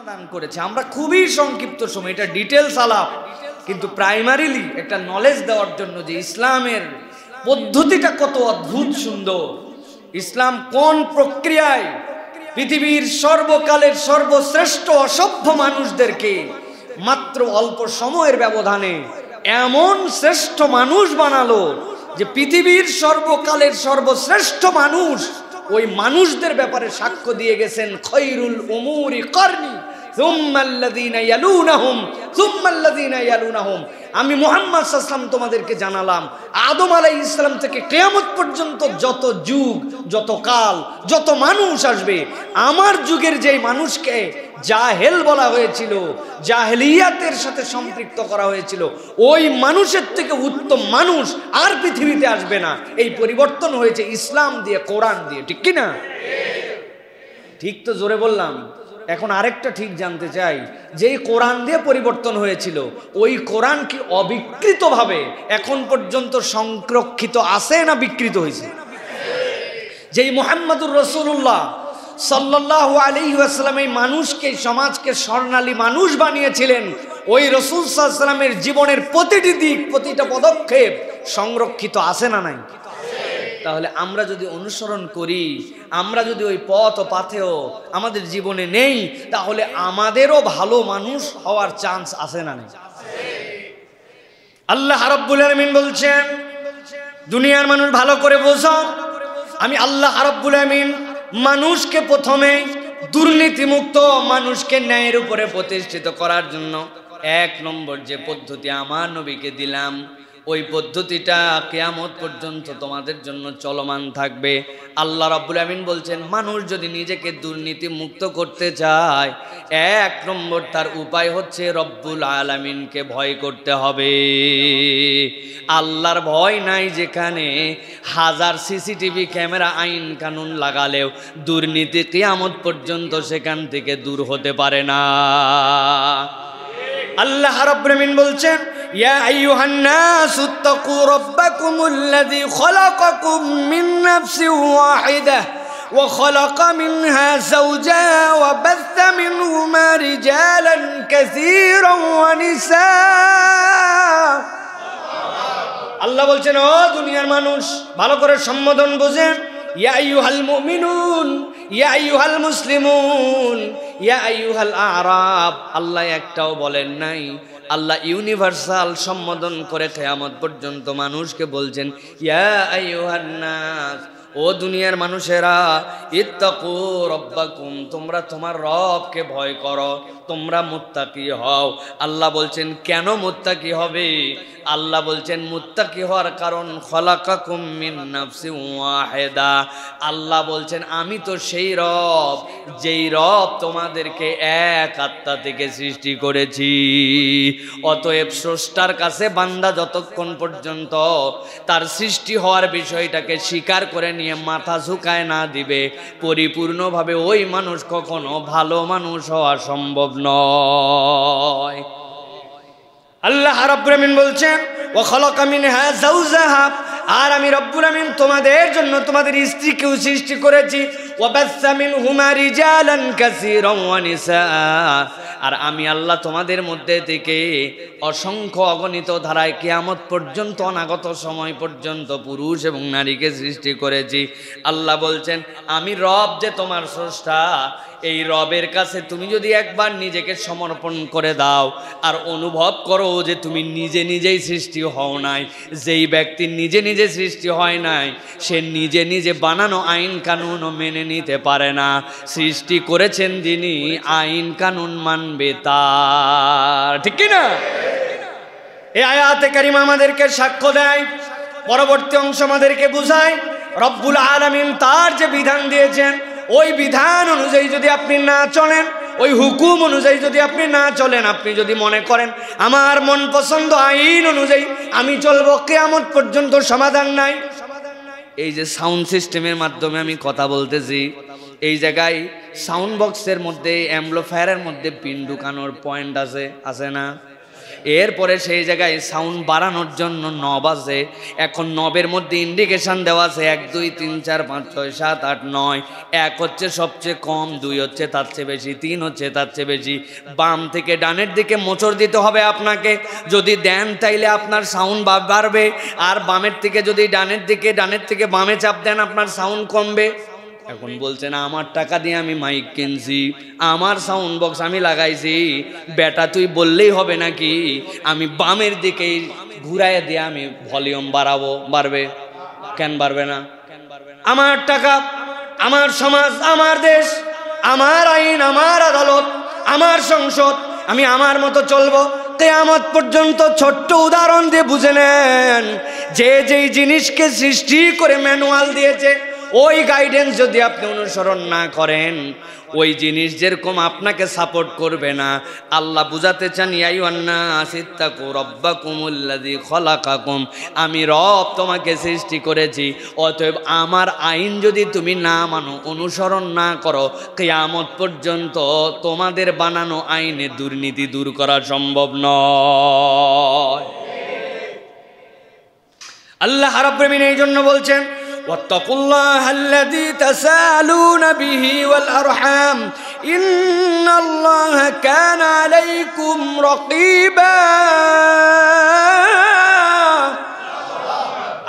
দান করেছে। আমরা খুবই সংক্ষিপ্ত সময়, এটা ডিটেলস আলাপ, কিন্তু প্রাইমারিলি একটা নলেজ দেওয়ার জন্য যে ইসলামের পদ্ধতিটা কত অদ্ভুত সুন্দর, ইসলাম কোন প্রক্রিয়ায় পৃথিবীর সর্বকালের সর্বশ্রেষ্ঠ অসভ্য মানুষদেরকে মাত্র অল্প সময়ের ব্যবধানে এমন শ্রেষ্ঠ মানুষ বানালো যে পৃথিবীর সর্বকালের সর্বশ্রেষ্ঠ মানুষ ওই মানুষদের ব্যাপারে সাক্ষ্য দিয়ে গেছেন, খৈরুল উমুরি করনি সুম্মাল্লাযীনা ইয়ালুনাহুম সুম্মাল্লাযীনা ইয়ালুনাহুম। আমি মুহাম্মদ সাল্লাল্লাহু আলাইহি ওয়াসাল্লাম তোমাদেরকে জানালাম আদম আলাইহিস সালাম থেকে কিয়ামত পর্যন্ত যত যুগ, যত কাল, যত মানুষ আসবে, আমার যুগের যেই মানুষকে জাহেল বলা হয়েছিল, জাহেলিয়াতের সাথে সম্পৃক্ত করা হয়েছিল, ওই মানুষের থেকে উত্তম মানুষ আর পৃথিবীতে আসবে না। এই পরিবর্তন হয়েছে ইসলাম দিয়ে, কোরআন দিয়ে, ঠিক কি না? ঠিক তো জোরে বললাম। এখন আরেকটা ঠিক জানতে চাই, যেই কোরআন দিয়ে পরিবর্তন হয়েছিল ওই কোরআন কি অবিকৃতভাবে এখন পর্যন্ত সংরক্ষিত আছে না বিকৃত হয়েছে? যেই মুহাম্মদুর রাসূলুল্লাহ সাল্লাল্লাহু আলাইহি ওয়াসাল্লাম এই মানুষকে, সমাজকে স্বর্ণালী মানুষ বানিয়েছিলেন, ওই রাসূল সাল্লাল্লাহু আলাইহি ওয়াসাল্লামের জীবনের প্রতিটি দিক, প্রতিটা পদক্ষেপ সংরক্ষিত আছে না নাই? তাহলে আমরা যদি অনুসরণ করি, আমরা যদি ওই পথ ও পাথেও আমাদের জীবনে নেই, তাহলে আমাদেরও ভালো মানুষ হওয়ার চান্স আছে না নেই? আল্লাহ রাব্বুল আলামিন বলছেন, দুনিয়ার মানুষ ভালো করে বোঝো, আমি আল্লাহ রাব্বুল আলামিন মানুষকে প্রথমে দুর্নীতিমুক্ত, মানুষকে ন্যায়ের উপরে প্রতিষ্ঠিত করার জন্য এক নম্বর যে পদ্ধতি আমার নবীকে দিলাম, ওই পদ্ধতিটা কিয়ামত পর্যন্ত তোমাদের জন্য চলমান থাকবে। আল্লাহ রাব্বুল আমিন বলছেন, মানুষ যদি নিজেকে দুর্নীতি মুক্ত করতে চায়, এক নম্বর তার উপায় হচ্ছে রব্বুল আলামিনকে ভয় করতে হবে। আল্লাহর ভয় নাই যেখানে, হাজার সিসিটিভি ক্যামেরা আইন কানুন লাগালেও দুর্নীতি কিয়ামত পর্যন্ত সেখান থেকে দূর হতে পারে না। আল্লাহ রাব্বুল আমিন বলছেন, ইয়া আইয়ুহান নাসু তাকু রাব্বাকুমুল্লাযী খালাকাকুম মিন নাফসিন ওয়াহিদাহ ওয়া খালাকা মিনহা যাওজাহা ওয়া বাথা মিনহুমা রিজালান কাসীরান ওয়া নিসা। আল্লাহ বলছেন, ও দুনিয়ার মানুষ, ভালো করে সম্বোধন বুঝেন, ইয়া আইয়ুহাল মুমিনুন, ইয়া আইয়ুহাল মুসলিমুন, ইয়া আইয়ুহাল আরাব। আল্লাহ একটাও বলেন নাই, আল্লাহ ইউনিভার্সাল সম্বোধন করে কিয়ামত পর্যন্ত মানুষকে বলছেন, ইয়া আইয়ুহান নাস, ও দুনিয়ার মানুষেরা, ইত্তাকু রাব্বাকুম, তোমরা তোমার রবকে ভয় করো, তোমরা মুত্তাকি হও। আল্লাহ বলছেন, কেন মুত্তাকি হবে? আল্লাহ বলছেন মুত্তাকি হওয়ার কারণ, খলাকাকুম মিন নাফসিন ওয়াহিদা। আল্লাহ বলছেন, আমি তো সেই রব, যেই রব তোমাদেরকে এক আত্মা থেকে সৃষ্টি করেছি। অতএব স্রষ্টার কাছে বান্দা যতক্ষণ পর্যন্ত তার সৃষ্টি হওয়ার বিষয়টাকে স্বীকার করে নিয়ে মাথা ঝুঁকায় না দিবে, পরিপূর্ণভাবে ওই মানুষ কখনো ভালো মানুষ হওয়া সম্ভব নয়। আল্লাহ রাব্বুল আমিন বলছেন, ওয়া খালাকা মিনহা যাওজাহা, আর আমি রব্বুল আমিন তোমাদের জন্য তোমাদের স্ত্রীকেও সৃষ্টি করেছি, ওয়া বাসসা মিনহুমা রিজালান কাসীরান ওয়া নিসা, আর আমি আল্লাহ তোমাদের মধ্যে থেকে অসংখ্য অগণিত ধারায় কিয়ামত পর্যন্ত, অনাগত সময় পর্যন্ত পুরুষ এবং নারীকে সৃষ্টি করেছি। আল্লাহ বলছেন, আমি রব যে তোমার স্রষ্টা, এই রবের কাছে তুমি যদি একবার নিজেকে সমর্পণ করে দাও আর অনুভব করো যে তুমি নিজে নিজেই সৃষ্টি হও নাই, যেই ব্যক্তি নিজে নিজে সৃষ্টি হয় নাই সে নিজে নিজে বানানো আইন কানুনও মেনে নিতে পারে না। সৃষ্টি করেছেন যিনি, আইন কানুন মানবে তার, ঠিক কি না? এই আয়াতে কারিমা আমাদেরকে সাক্ষ্য দেয়, পরবর্তী অংশ আমাদেরকে বুঝায়, রব্বুল আলামিন তার যে বিধান দিয়েছেন ওই বিধান অনুযায়ী যদি আপনি না চলেন, ওই হুকুম অনুযায়ী যদি আপনি না চলেন, আপনি যদি মনে করেন আমার মন পছন্দ আইন অনুযায়ী আমি চলবো, কিয়ামত পর্যন্ত সমাধান নাই। এই যে সাউন্ড সিস্টেমের মাধ্যমে আমি কথা বলতেছি, এই জায়গায় সাউন্ড বক্সের মধ্যে, অ্যাম্পলিফায়ারের মধ্যে পিন ঢুকানোর পয়েন্ট আছে, আছে না? এরপরে সেই জায়গায় সাউন্ড বাড়ানোর জন্য নব আছে। এখন নবের মধ্যে ইন্ডিকেশন দেওয়া আছে 1 2 3 4 5 6 7 8 9। 1 হচ্ছে সবচেয়ে কম, 2 হচ্ছে তার চেয়ে বেশি, 3 হচ্ছে তার চেয়ে বেশি। বাম থেকে ডানের দিকে মোচড় দিতে হবে আপনাকে। যদি দেন তাইলে আপনার সাউন্ড বাড়বে, আর বামের থেকে যদি ডানের থেকে বামে চাপ দেন আপনার সাউন্ড কমবে। এখন বলছেন আমার টাকা দিয়ে আমি মাইক কিনছি, আমার সাউন্ড বক্স আমি লাগাইছি, বেটা তুই বললেই হবে নাকি আমি বামের দিকে ঘুরাইয়া দিয়ে আমি ভলিউম বাড়াবো? বাড়বে কেন? বাড়বে না। আমার টাকা, আমার সমাজ, আমার দেশ, আমার আইন, আমার আদালত, আমার সংসদ, আমি আমার মতো চলবো। কিয়ামত পর্যন্ত ছোট্ট উদাহরণ দিয়ে বুঝে নেন, যে যেই জিনিসকে সৃষ্টি করে ম্যানুয়াল দিয়েছে ওই গাইডেন্স যদি আপনি অনুসরণ না করেন, ওই জিনিস যেরকম আপনাকে সাপোর্ট করবে না। আল্লাহ বুঝাতে চান ইয়া আইয়ুহান নাস ইত্তাকু রাব্বাকুমুল্লাযী খালাকাকুম, আমি রব তোমাকে সৃষ্টি করেছি, অতএব আমার আইন যদি তুমি না মানো, অনুসরণ না করো, কিয়ামত পর্যন্ত তোমাদের বানানো আইনে দুর্নীতি দূর করা সম্ভব নয়। আল্লাহ রাব্বুল আলামিন এই জন্য বলছেন ওয়াত্তাকুল্লাহাল্লাযী তাসালুনা বিহি ওয়াল আরহাম ইন্নাল্লাহা কানা আলাইকুম রাকীবা।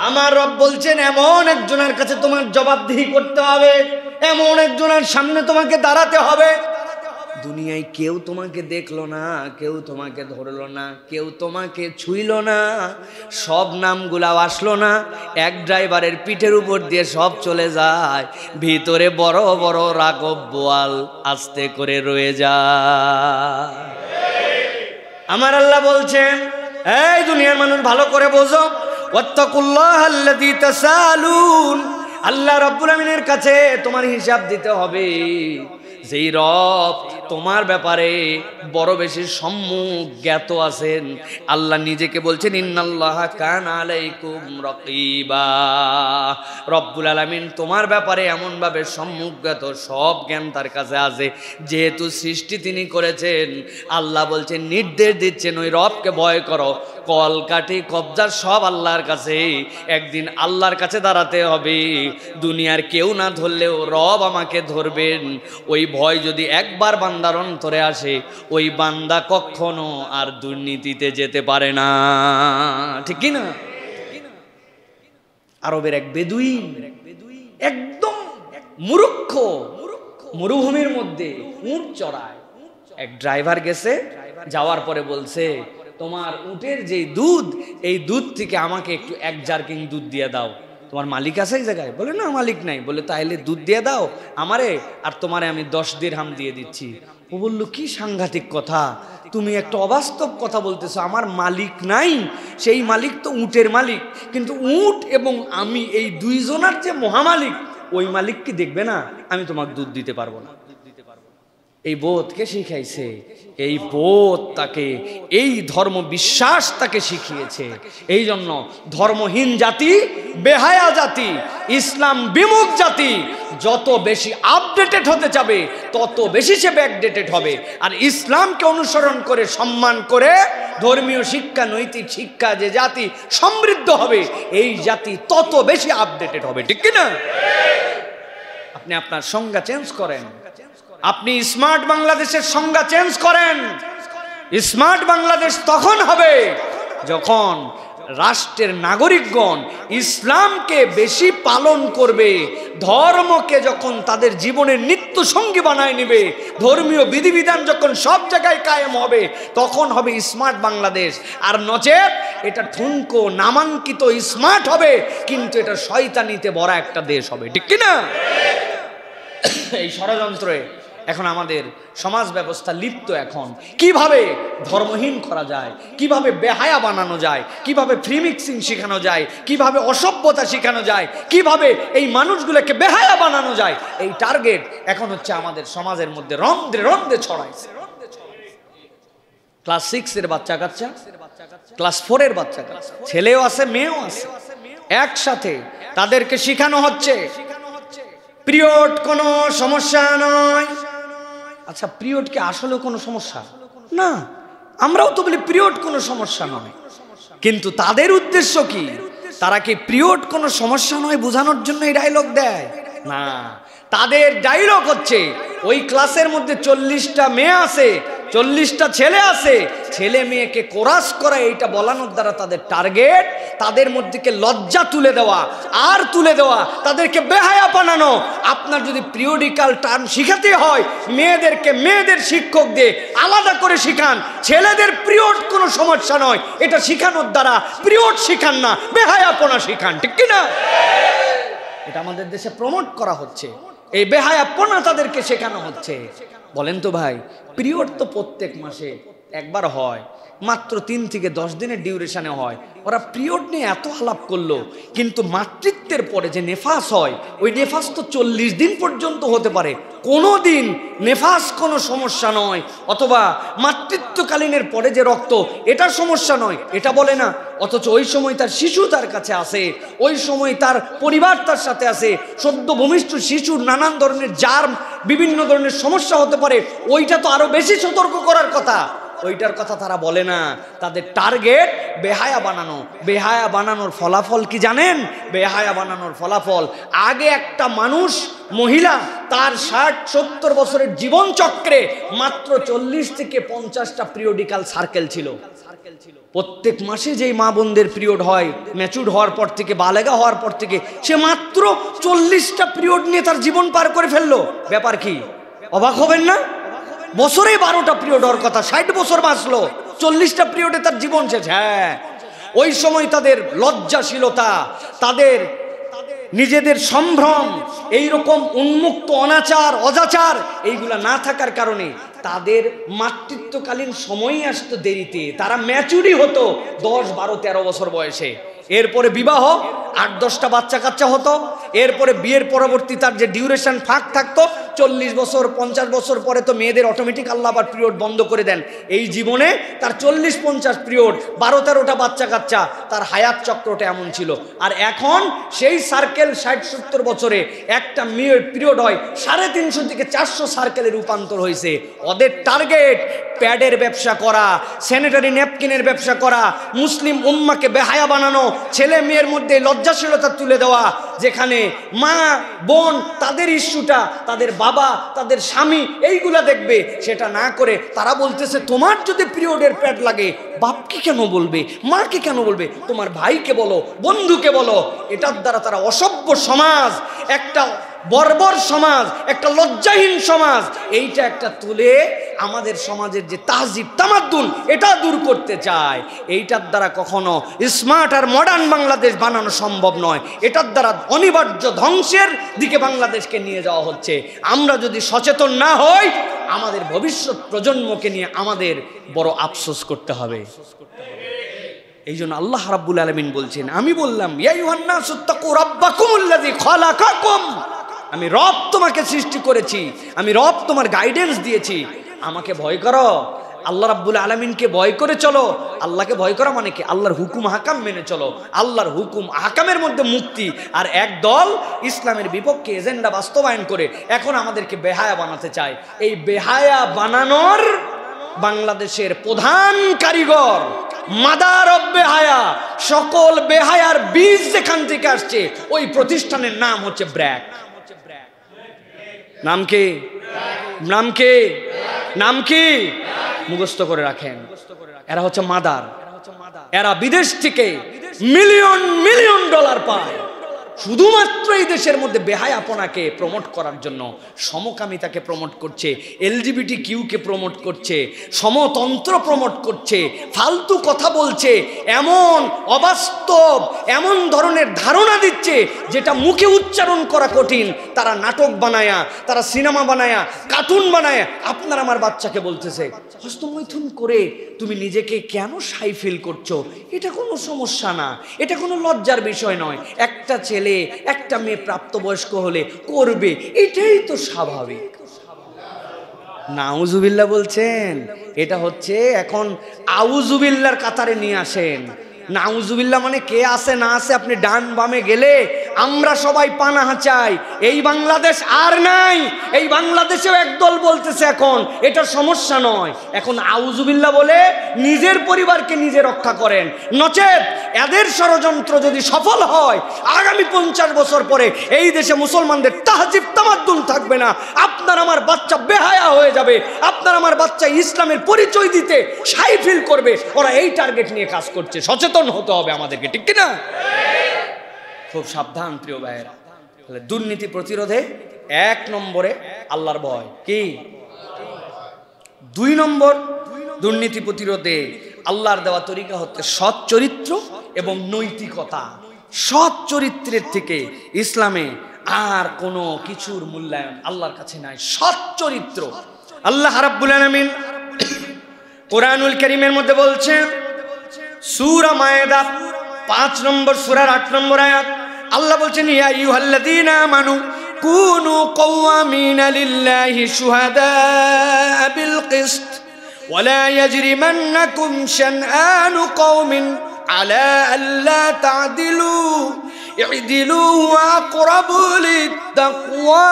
আমার রব বলছেন এমন একজনের কাছে তোমার জবাবদিহি করতে হবে, এমন একজনের সামনে তোমাকে দাঁড়াতে হবে। দুনিয়ায় কেউ তোমাকে দেখলো না, কেউ তোমাকে ধরলো না, কেউ তোমাকে ছুঁইল না, সব নামগুলাও আসলো না, এক ড্রাইভারের পিঠের উপর দিয়ে সব চলে যায়, ভিতরে বড় বড় রাগব বোয়াল আস্তে করে রয়ে যায়। আমার আল্লাহ বলছেন এই দুনিয়ার মানুষ ভালো করে বোঝো, ওয়াত্তাকুল্লাহাল্লাযী তাসালুন, আল্লাহ রাব্বুল আমিনের কাছে তোমার হিসাব দিতে হবে। যেই রব তোমার ব্যাপারে বড় বেশি সম্মুখ জ্ঞাত আছেন, আল্লাহ নিজেকে বলছেন ইন্নাল্লাহা কানা আলাইকুম রাকীবা। রব্বুল আলামিন তোমার ব্যাপারে এমনভাবে সম্মুখ জ্ঞাত, সব জ্ঞান তার কাছে আছে। যেহেতু সৃষ্টি তিনি করেছেন, আল্লাহ বলছেন, নির্দেশ দিচ্ছেন ওই রবকে ভয় করো। কলকাঠি কবজা সব আল্লাহর কাছে, একদিন আল্লাহর কাছে দাঁড়াতে হবে। দুনিয়ার কেউ না ধরলেও রব আমাকে ধরবেন, ওই ভয় যদি একবার বান্দার অন্তরে আসে, ওই বান্দা কখনো আর দুর্নীতিতে যেতে পারে না। ঠিক কি না? আরবের এক বেদুইন একদম মূর্খ, মরুভূমির মধ্যে উট চড়ায়। এক ড্রাইভার গেছে, যাওয়ার পরে বলছে তোমার উটের যে দুধ, এই দুধ থেকে আমাকে একটু 1 জারকিং দুধ দিয়ে দাও। তোমার মালিক আছে এই জায়গায়? বলে না মালিক নাই। বলে তাইলে দুধ দিয়ে দাও আমারে, আর তোমারে আমি 10 দিরহাম দিয়ে দিচ্ছি। ও বললো কি সাংঘাতিক কথা, তুমি একটা অবাস্তব কথা বলতেছো, আমার মালিক নাই, সেই মালিক তো উটের মালিক, কিন্তু উট এবং আমি এই দুইজনের যে মহামালিক, ওই মালিক কি দেখবে না আমি তোমাকে দুধ দিতে পারবো না? এই বোধকে শিখাইছে, এই বোধ তাকে, এই ধর্ম বিশ্বাস তাকে শিখিয়েছে। এই জন্য ধর্মহীন জাতি, বেহায়া জাতি, ইসলাম বিমুখ জাতি যত বেশি আপডেটেড হতে যাবে, তত বেশি সে ব্যাকডেটেড হবে। আর ইসলামকে অনুসরণ করে, সম্মান করে, ধর্মীয় শিক্ষা, নৈতিক শিক্ষা যে জাতি সমৃদ্ধ হবে, এই জাতি তত বেশি আপডেটেড হবে। ঠিক কিনা? আপনি আপনার সংজ্ঞা চেঞ্জ করেন, আপনি স্মার্ট বাংলাদেশের সংজ্ঞা চেঞ্জ করেন। স্মার্ট বাংলাদেশ তখন হবে যখন রাষ্ট্রের নাগরিকগণ ইসলামকে বেশি পালন করবে, ধর্মকে যখন তাদের জীবনের নিত্য সঙ্গী বানায় নেবে, ধর্মীয় বিধিবিধান যখন সব জায়গায় কায়েম হবে, তখন হবে স্মার্ট বাংলাদেশ। আর নচেত এটা ঠুনকো নামাঙ্কিত স্মার্ট হবে, কিন্তু এটা শয়তানিতে ভরা একটা দেশ হবে। ঠিক কিনা? এই ষড়যন্ত্রে এখন আমাদের সমাজ ব্যবস্থা লিপ্ত। এখন কিভাবে ধর্মহীন করা যায়, কিভাবে বেহায়া বানানো যায়, কিভাবে ফ্রি মিক্সিং শেখানো যায়, কিভাবে অসভ্যতা শেখানো যায়, কিভাবে এই মানুষগুলোকে বেহায়া বানানো যায়, এই টার্গেট এখন হচ্ছে আমাদের সমাজের মধ্যে রন্ধ্রে রন্ধ্রে ছড়াইছে। ক্লাস 6 এর বাচ্চা কাচ্চা, ক্লাস 4 এর বাচ্চা কাচ্চা, ছেলেও আছে মেয়েও আছে, একসাথে তাদেরকে শেখানো হচ্ছে পিরিয়ড কোনো সমস্যা নয়। আচ্ছা, পিরিয়ড কি আসলে কোনো সমস্যা না? আমরাও তো বলি পিরিয়ড কোনো সমস্যা নয়, কিন্তু তাদের উদ্দেশ্য কি? তারা কি পিরিয়ড কোনো সমস্যা নয় বোঝানোর জন্য এই ডায়লগ দেয়? না, তাদের ডায়লগ হচ্ছে ওই ক্লাসের মধ্যে 40টা মেয়ে আছে, 40টা ছেলে আছে, ছেলে মেয়েকে কোরাস করা, এইটা বলানোর দ্বারা তাদের টার্গেট তাদের মধ্যে লজ্জা তুলে দেওয়া, আর তুলে দেওয়া, তাদেরকে বেহায়া বানানো। আপনার যদি পিরিয়ডিক্যাল টার্ম শিখাতে হয়, মেয়েদেরকে মেয়েদের শিক্ষক দিয়ে আলাদা করে শিখান। ছেলেদের পিরিয়ড কোনো সমস্যা নয়, এটা শিখানোর দ্বারা পিরিয়ড শিখান না, বেহায়াপনা শিখান, ঠিক কিনা? এটা আমাদের দেশে প্রমোট করা হচ্ছে, এই বেহায়াপনা তাদেরকে শেখানো হচ্ছে। বলেন তো ভাই, পিরিয়ড তো প্রত্যেক মাসে একবার হয়, মাত্র 3 থেকে 10 দিনের ডিউরেশনে হয়। ওরা পিরিয়ড নিয়ে এত আলাপ করলো, কিন্তু মাতৃত্বের পরে যে নেফাস হয়, ওই নেফাস তো 40 দিন পর্যন্ত হতে পারে। কোনো দিন নেফাস কোনো সমস্যা নয়, অথবা মাতৃত্বকালীনের পরে যে রক্ত, এটা সমস্যা নয়, এটা বলে না। অথচ ওই সময় তার শিশু তার কাছে আসে, ওই সময় তার পরিবার তার সাথে আসে, সদ্য ভূমিষ্ঠ শিশুর নানান ধরনের জার্ম, বিভিন্ন ধরনের সমস্যা হতে পারে, ওইটা তো আরো বেশি সতর্ক করার কথা। ওইটার কথা তারা বলে না। তাদের টার্গেট বেহায়া বানানো। বেহায়া বানানোর ফলাফল কি জানেন? বেহায়া বানানোর ফলাফল, আগে একটা মানুষ, মহিলা, তার 60-70 বছরের জীবন চক্রে মাত্র 40 থেকে 50টা পিরিয়ডিক্যাল সার্কেল ছিল। প্রত্যেক মাসে যেই মা বোনদের পিরিয়ড হয়, ম্যাচুর হওয়ার পর থেকে, বালেগা হওয়ার পর থেকে, সে মাত্র 40টা পিরিয়ড নিয়ে তার জীবন পার করে ফেললো। ব্যাপার কি? অবাক হবেন না? বছরে 12টা পিরিয়ড হওয়ার কথা, 60 বছর বাঁচলো, 40টা পিরিয়ডে তার জীবন শেষ। হ্যাঁ, ওই সময় তাদের লজ্জাশীলতা, তাদের নিজেদের সম্ভ্রম, এইরকম উন্মুক্ত অনাচার, অজাচার, এইগুলা না থাকার কারণে তাদের মাতৃত্বকালীন সময়ই আসতো দেরিতে। তারা ম্যাচুরি হতো 10, 12, 13 বছর বয়সে। এরপরে বিবাহ, 8-10টা বাচ্চা কাচ্চা হতো। এরপরে বিয়ের পরবর্তী তার যে ডিউরেশন ফাঁক থাকতো, 40 বছর 50 বছর পরে তো মেয়েদের অটোমেটিক আল্লাহ আবার পিরিয়ড বন্ধ করে দেন। এই জীবনে তার 40-50 পিরিয়ড, 12-13টা বাচ্চা কাচ্চা, তার হায়াত চক্রটা এমন ছিল। আর এখন সেই সার্কেল 60-70 বছরে একটা মেয়ের পিরিয়ড হয় 350 থেকে 400 সার্কেলে রূপান্তর হয়েছে। ওদের টার্গেট প্যাডের ব্যবসা করা, স্যানিটারি ন্যাপকিনের ব্যবসা করা, মুসলিম উম্মাকে বেহায়া বানানো, ছেলে মেয়ের মধ্যে লজ্জাশীলতা তুলে দেওয়া। যেখানে মা বোন তাদের ইস্যুটা, তাদের বাবা, তাদের স্বামী, এইগুলা দেখবে, সেটা না করে তারা বলতেছে তোমার যদি পিরিয়ডের প্যাড লাগে বাপকে কেন বলবে, মাকে কেন বলবে, তোমার ভাইকে বলো, বন্ধুকে বলো। এটার দ্বারা তারা অসভ্য সমাজ, একটা বর্বর সমাজ, একটা লজ্জাহীন সমাজ, এইটা একটা তুলে আমাদের সমাজের যে তাহজিব তামাদ্দুন, এটা দূর করতে চায়। এইটার দ্বারা কখনো স্মার্ট আর মডার্ন বাংলাদেশ বানানো সম্ভব নয়। এটার দ্বারা অনিবার্য ধ্বংসের দিকে বাংলাদেশকে নিয়ে যাওয়া হচ্ছে। আমরা যদি সচেতন না হই, আমাদের ভবিষ্যৎ প্রজন্মকে নিয়ে আমাদের বড় আফসোস করতে হবে। এই জন্য আল্লাহ রাব্বুল আলামিন বলছেন, আমি বললাম ইয়া আইয়ুহান নাসু তাকু রাব্বাকুমুল্লাযী খালাকাকুম, আমি রব তোমাকে সৃষ্টি করেছি, আমি রব তোমার গাইডেন্স দিয়েছি, আমাকে ভয় করো, আল্লাহ রাব্বুল আলামিনকে ভয় করে চলো। আল্লাহকে ভয় করা মানে কি? আল্লাহর হুকুম হাকাম মেনে চলো। আল্লাহর হুকুম হাকামের মধ্যে মুক্তি। আর এক দল ইসলামের বিপক্ষে এজেন্ডা বাস্তবায়ন করে এখন আমাদেরকে বেহায়া বানাতে চায়। এই বেহায়া বানানোর বাংলাদেশের প্রধান কারিগর, মাদার অব বেহায়া, সকল বেহায়ার বীজ যেখান থেকে আসছে, ওই প্রতিষ্ঠানের নাম হচ্ছে ব্র্যাক। নাম কি? নাম কি? নাম কি? মুখস্থ করে রাখেন। এরা হচ্ছে মাদার। এরা বিদেশ থেকে মিলিয়ন মিলিয়ন ডলার পায় শুধুমাত্র এই দেশের মধ্যে বেহায়াপনাকে প্রমোট করার জন্য। সমকামিতাকে প্রমোট করছে, এলজিবিটি কিউকে প্রমোট করছে, সমতন্ত্র প্রমোট করছে, ফালতু কথা বলছে, এমন অবাস্তব, এমন ধরনের ধারণা দিচ্ছে যেটা মুখে উচ্চারণ করা কঠিন। তারা নাটক বানায়া, তারা সিনেমা বানায়া, কার্টুন বানায় আপনার আমার বাচ্চাকে বলতেছে হস্তমৈথুন করে তুমি নিজেকে কেন শাই ফিল করছো, এটা কোনো সমস্যা না, এটা কোনো লজ্জার বিষয় নয়, একটা ছেলে একটা মেয়ে প্রাপ্তবয়স্ক হলে করবে, এটাই তো স্বাভাবিক। নাউজুবিল্লাহ বলছেন। এটা হচ্ছে এখন আউজুবিল্লাহর কাতারে নিয়ে আসেন। নাউজুবিল্লাহ মানে কে আছে না আছে, আপনি ডান বামে গেলে আমরা সবাই পানাহা চাই। এই বাংলাদেশ আর নাই। এই বাংলাদেশেও একদল বলতেছে এখন এটা সমস্যা নয়, এখন আউজুবিল্লাহ বলে নিজের পরিবারকে নিজে রক্ষা করেন। নচেত এদের ষড়যন্ত্র যদি সফল হয়, আগামী 50 বছর পরে এই দেশে মুসলমানদের তাহজিব তামাদ্দুন থাকবে না। আপনার আমার বাচ্চা বেহায়া হয়ে যাবে, আপনার আমার বাচ্চা ইসলামের পরিচয় দিতে শাই ফিল করবে। ওরা এই টার্গেট নিয়ে কাজ করছে, সচেতন হতে হবে আমাদেরকে, ঠিক কিনা? খুব সাবধান প্রিয় ভাইয়েরা। তাহলে দুর্নীতি প্রতিরোধে 1 নম্বরে আল্লাহর ভয়। কি 2 নম্বর? দুর্নীতি প্রতিরোধে আল্লাহর দেওয়া তরিকা হচ্ছে সৎ চরিত্র এবং নৈতিকতা। সৎ চরিত্রের থেকে ইসলামে আর কোনো কিছুর মূল্যায়ন আল্লাহর কাছে নাই। সৎ চরিত্র। আল্লাহ রাব্বুল আলামিন কোরআনুল কারীমের মধ্যে বলছেন, সূরা মায়েদা 5 নম্বর সূরার 8 নম্বর আয়াত, আল্লাহ বলছেন, ইয়া আইয়ুহাল্লাযীনা আমানু কুনু কওয়ামিনা লিল্লাহি শুহাদা বিল কিসত ওয়ালা ইয়াজরিমান্নাকুম শানআনু কওমিন আলা আল্লা তা'দিলু ই'দিলু ওয়া আকরাবু লিত-তাকওয়া।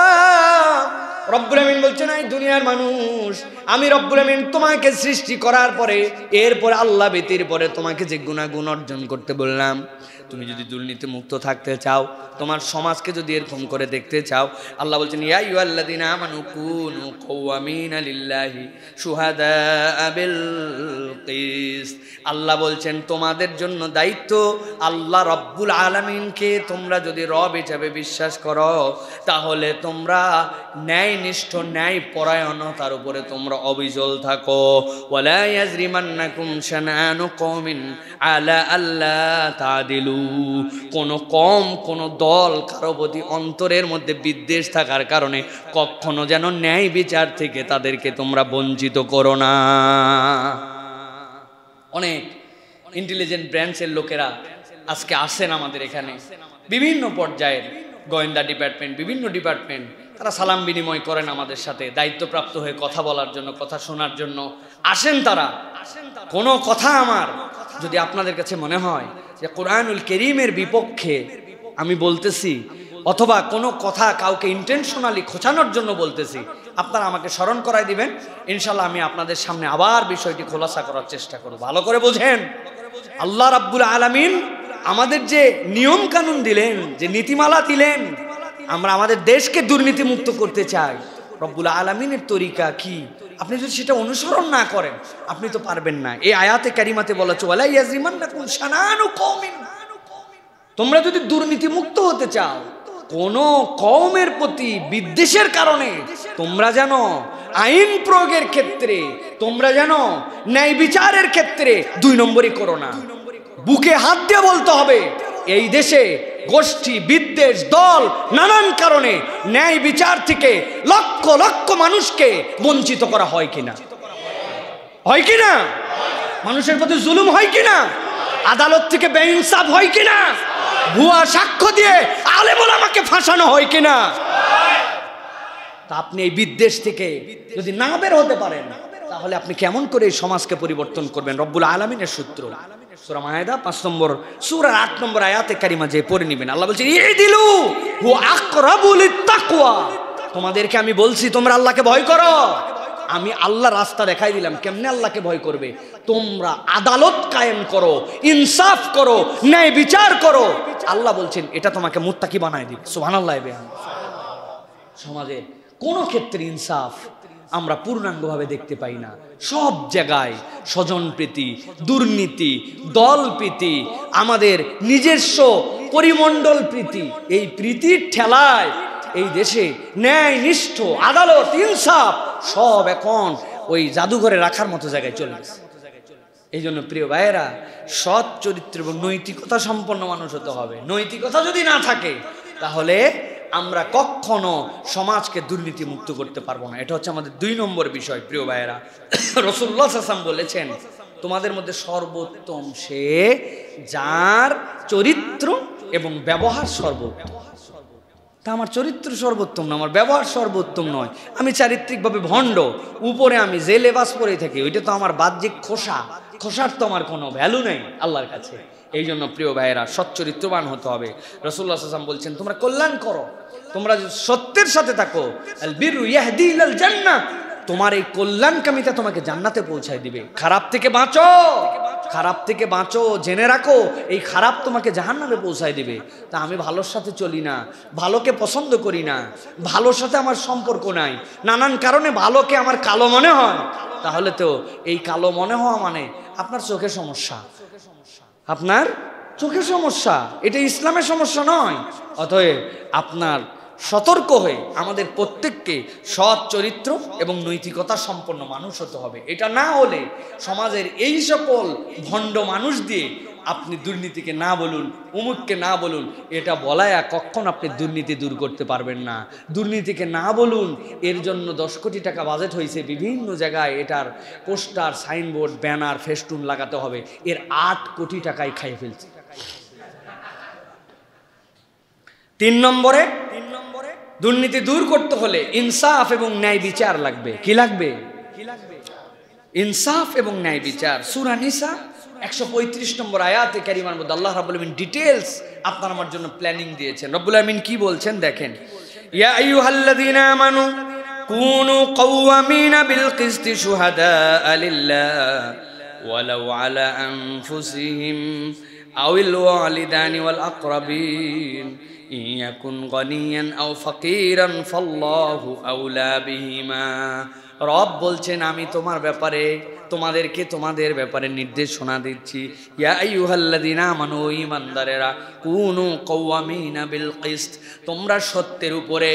রব্বুল আমিন বলছেন, এই দুনিয়ার মানুষ, আমি রব্বুল আমিন তোমাকে সৃষ্টি করার পরে এরপরে আল্লাহ ব্যতীত পরে তোমাকে যে গুনাহগুণ অর্জন করতে বললাম, তুমি যদি দুর্নীতি মুক্ত থাকতে চাও, তোমার সমাজকে যদি এরকম করে দেখতে চাও, আল্লাহ বলছেন, ইয়া আইয়ুহাল্লাযীনা আমানু কুনু কওয়ামিনা লিল্লাহি শুহাদা বিল কিসত। আল্লাহ বলছেন তোমাদের জন্য দায়িত্ব, আল্লাহ রব্বুল আলামিনকে তোমরা যদি রব হিসেবে বিশ্বাস করো, তাহলে তোমরা ন্যায়নিষ্ঠ ন্যায় পরায়ণতার উপরে তোমরা অবিচল থাকো। ওয়ালা ইয়াজরিমান্নাকুম শানআনু কওমিন আলা আল্লা তা'দিলু। কোন কম কোন দল কারো প্রতি অন্তরের মধ্যে বিদ্বেষ থাকার কারণে কখনো যেন ন্যায় বিচার থেকে তাদেরকে তোমরা বঞ্চিত করো না। অনেক ইন্টেলিজেন্ট ব্রাঞ্চের লোকেরা আজকে আসেন আমাদের এখানে, বিভিন্ন পর্যায়ের গোয়েন্দা ডিপার্টমেন্ট, বিভিন্ন ডিপার্টমেন্ট, তারা সালাম বিনিময় করেন আমাদের সাথে, দায়িত্বপ্রাপ্ত হয়ে কথা বলার জন্য, কথা শোনার জন্য আসেন তারা। কোনো কথা আমার যদি আপনাদের কাছে মনে হয় যে কোরআনুল কারীমের বিপক্ষে আমি বলতেছি, অথবা কোনো কথা কাউকে ইন্টেনশনালি খোঁচানোর জন্য বলতেছি, আপনারা আমাকে স্মরণ করাই দিবেন, ইনশাল্লাহ আমি আপনাদের সামনে আবার বিষয়টি খোলাসা করার চেষ্টা করব। ভালো করে বোঝেন, আল্লাহ রাব্বুল আলামিন আমাদের যে নিয়ম কানুন দিলেন, যে নীতিমালা দিলেন, আমরা আমাদের দেশকে দুর্নীতি মুক্ত করতে চাই, রব্বুল আলামিনের তরিকা কি, আপনি যদি সেটা অনুসরণ না করেন আপনি তো পারবেন না। এই আয়াতে কারিমাতে বলা হচ্ছে, ওয়ালা ইয়াজরিমান্নাকুম শানআনু কওমিন। তোমরা যদি দুর্নীতি মুক্ত হতে চাও, কোন কওমের প্রতি বিদ্বেষের কারণে তোমরা যেন আইন প্রয়োগের ক্ষেত্রে, তোমরা যেন ন্যায় বিচারের ক্ষেত্রে 2 নম্বরই করো না। বুকে হাত দিয়ে বলতে হবে, এই দেশে গোষ্ঠী বিদ্বেষ, দল, নানান কারণে ন্যায় বিচার থেকে লক্ষ লক্ষ মানুষকে বঞ্চিত করা হয় কিনা? হয় কিনা? মানুষের প্রতি জুলুম হয় কিনা? আদালত থেকে বেইনসাফ হয় কিনা? ভুয়া সাক্ষ্য দিয়ে আলেম ওলামাকে ফাঁসানো হয় কিনা? তা আপনি এই বিদ্বেষ থেকে যদি না বের হতে পারেন, তাহলে আপনি কেমন করে এই সমাজকে পরিবর্তন করবেন? রব্বুল আলামিনের সূত্র সূরা মায়েদা 5 নম্বর সূরার 8 নম্বর আয়াতে কারিমা যে পড়ে নেবেন, আল্লাহ বলছেন, ইদিলু হুয়া আকরাবু লিত-তাকওয়া। তোমাদেরকে আমি বলছি তোমরা আল্লাহকে ভয় করো। আমি আল্লাহ রাস্তা দেখাই দিলাম কেমনে আল্লাহকে ভয় করবে। তোমরা আদালত কায়েম করো, ইনসাফ করো, ন্যায় বিচার করো। আল্লাহ বলছেন এটা তোমাকে মুত্তাকি বানায় দিবে। সুবহানাল্লাহ। সমাজে কোনো ক্ষেত্রে ইনসাফ আমরা পূর্ণাঙ্গভাবে দেখতে পাই না। সব জায়গায় স্বজনপ্রীতি, দুর্নীতি, দলপ্রীতি, আমাদের নিজস্ব পরিমণ্ডল প্রীতি, এই প্রীতির ঠেলায় এই দেশে ন্যায় নিষ্ঠ আদালত, ইনসাফ সব এখন ওই জাদুঘরে রাখার মতো জায়গায় চলে গেছে। এই জন্য প্রিয় ভাইয়েরা, সৎ চরিত্র এবং নৈতিকতা সম্পন্ন মানুষ হতে হবে। নৈতিকতা যদি না থাকে তাহলে আমরা কখনো সমাজকে দুর্নীতি মুক্ত করতে পারবো না। এটা হচ্ছে আমাদের 2 নম্বর বিষয়। প্রিয় ভাইয়েরা, রাসূলুল্লাহ সাল্লাল্লাহু আলাইহি ওয়াসাল্লাম বলেছেন, তোমাদের মধ্যে সর্বোত্তম সে যার চরিত্র এবং ব্যবহার সর্বোত্তম। তা আমার চরিত্র সর্বোত্তম না, আমার ব্যবহার সর্বোত্তম নয়, আমি চারিত্রিকভাবে ভণ্ড, উপরে আমি যে লেবাস পরে থাকি ওইটা তো আমার বাহ্যিক খোসা, খোসার তো আমার কোনো ভ্যালু নেই আল্লাহর কাছে। এই জন্য প্রিয় ভাইয়েরা সচ্চরিত্রবান হতে হবে। রাসূলুল্লাহ সাল্লাল্লাহু আলাইহি ওয়াসাল্লাম বলছেন তোমরা কল্যাণ করো, তোমরা সত্যের সাথে থাকো, আল বিররু ইয়াহদি ইলাল জান্নাহ, তোমার এই কল্যাণকামিতা তোমাকে জান্নাতে পৌঁছায় দিবে। খারাপ থেকে বাঁচো, খারাপ থেকে বাঁচো, জেনে রাখো এই খারাপ তোমাকে জাহান্নামে পৌঁছায় দিবে। তা আমি ভালোর সাথে চলি না, ভালোকে পছন্দ করি না, ভালোর সাথে আমার সম্পর্ক নাই, নানান কারণে ভালোকে আমার কালো মনে হয়, তাহলে তো এই কালো মনে হওয়া মানে আপনার চোখে সমস্যা, আপনার চোখে সমস্যা, এটা ইসলামের সমস্যা নয়। অতএব আপনার সতর্ক হয়ে আমাদের প্রত্যেককে সৎ চরিত্র এবং নৈতিকতা সম্পন্ন মানুষ হতে হবে। এটা না হলে সমাজের এই সকল ভণ্ড মানুষ দিয়ে আপনি দুর্নীতিকে না বলুন, অমুককে না বলুন, এটা বলায়া কখন আপনি দুর্নীতি দূর করতে পারবেন না। দুর্নীতিকে না বলুন, এর জন্য 10 কোটি টাকা বাজেট হয়েছে, বিভিন্ন জায়গায় এটার পোস্টার, সাইনবোর্ড, ব্যানার, ফেস্টুন লাগাতে হবে, এর 8 কোটি টাকায় খাইয়ে ফেলছে। 3 নম্বরে দুর্নীতি দূর করতে হলে ইনসাফ এবং ন্যায় বিচার লাগবে। কি লাগবে? ইনসাফ এবং ন্যায় বিচার। সূরা নিসা 135 নম্বর আয়াতে কারিমার মধ্যে আল্লাহ রাব্বুল আলামিন ডিটেইলস আপনার আমার জন্য প্ল্যানিং দিয়েছেন। রব্বুল আলামিন কি বলছেন দেখেন, ইয়া আইয়ুহাল্লাযীনা আমানু কুনু কাওয়ামিনা বিল কিসতি শুহাদাআ লিল্লাহ ওয়ালাউ আলা আনফুসিহিম আউল ওয়ালিদানি ওয়াল আকরাবিন ইয়াকুন গানিয়ান আও ফাকিরান ফাল্লাহু আউলা বিহিমা। রব বলছেন আমি তোমার ব্যাপারে, তোমাদেরকে তোমাদের ব্যাপারে নির্দেশনা দিচ্ছি। ইয়া আইয়ুহাল্লাযীনা আমানু, ঈমানদারেরা, কুনু কাওয়ামিনা বিল কিসত, তোমরা সত্যের উপরে,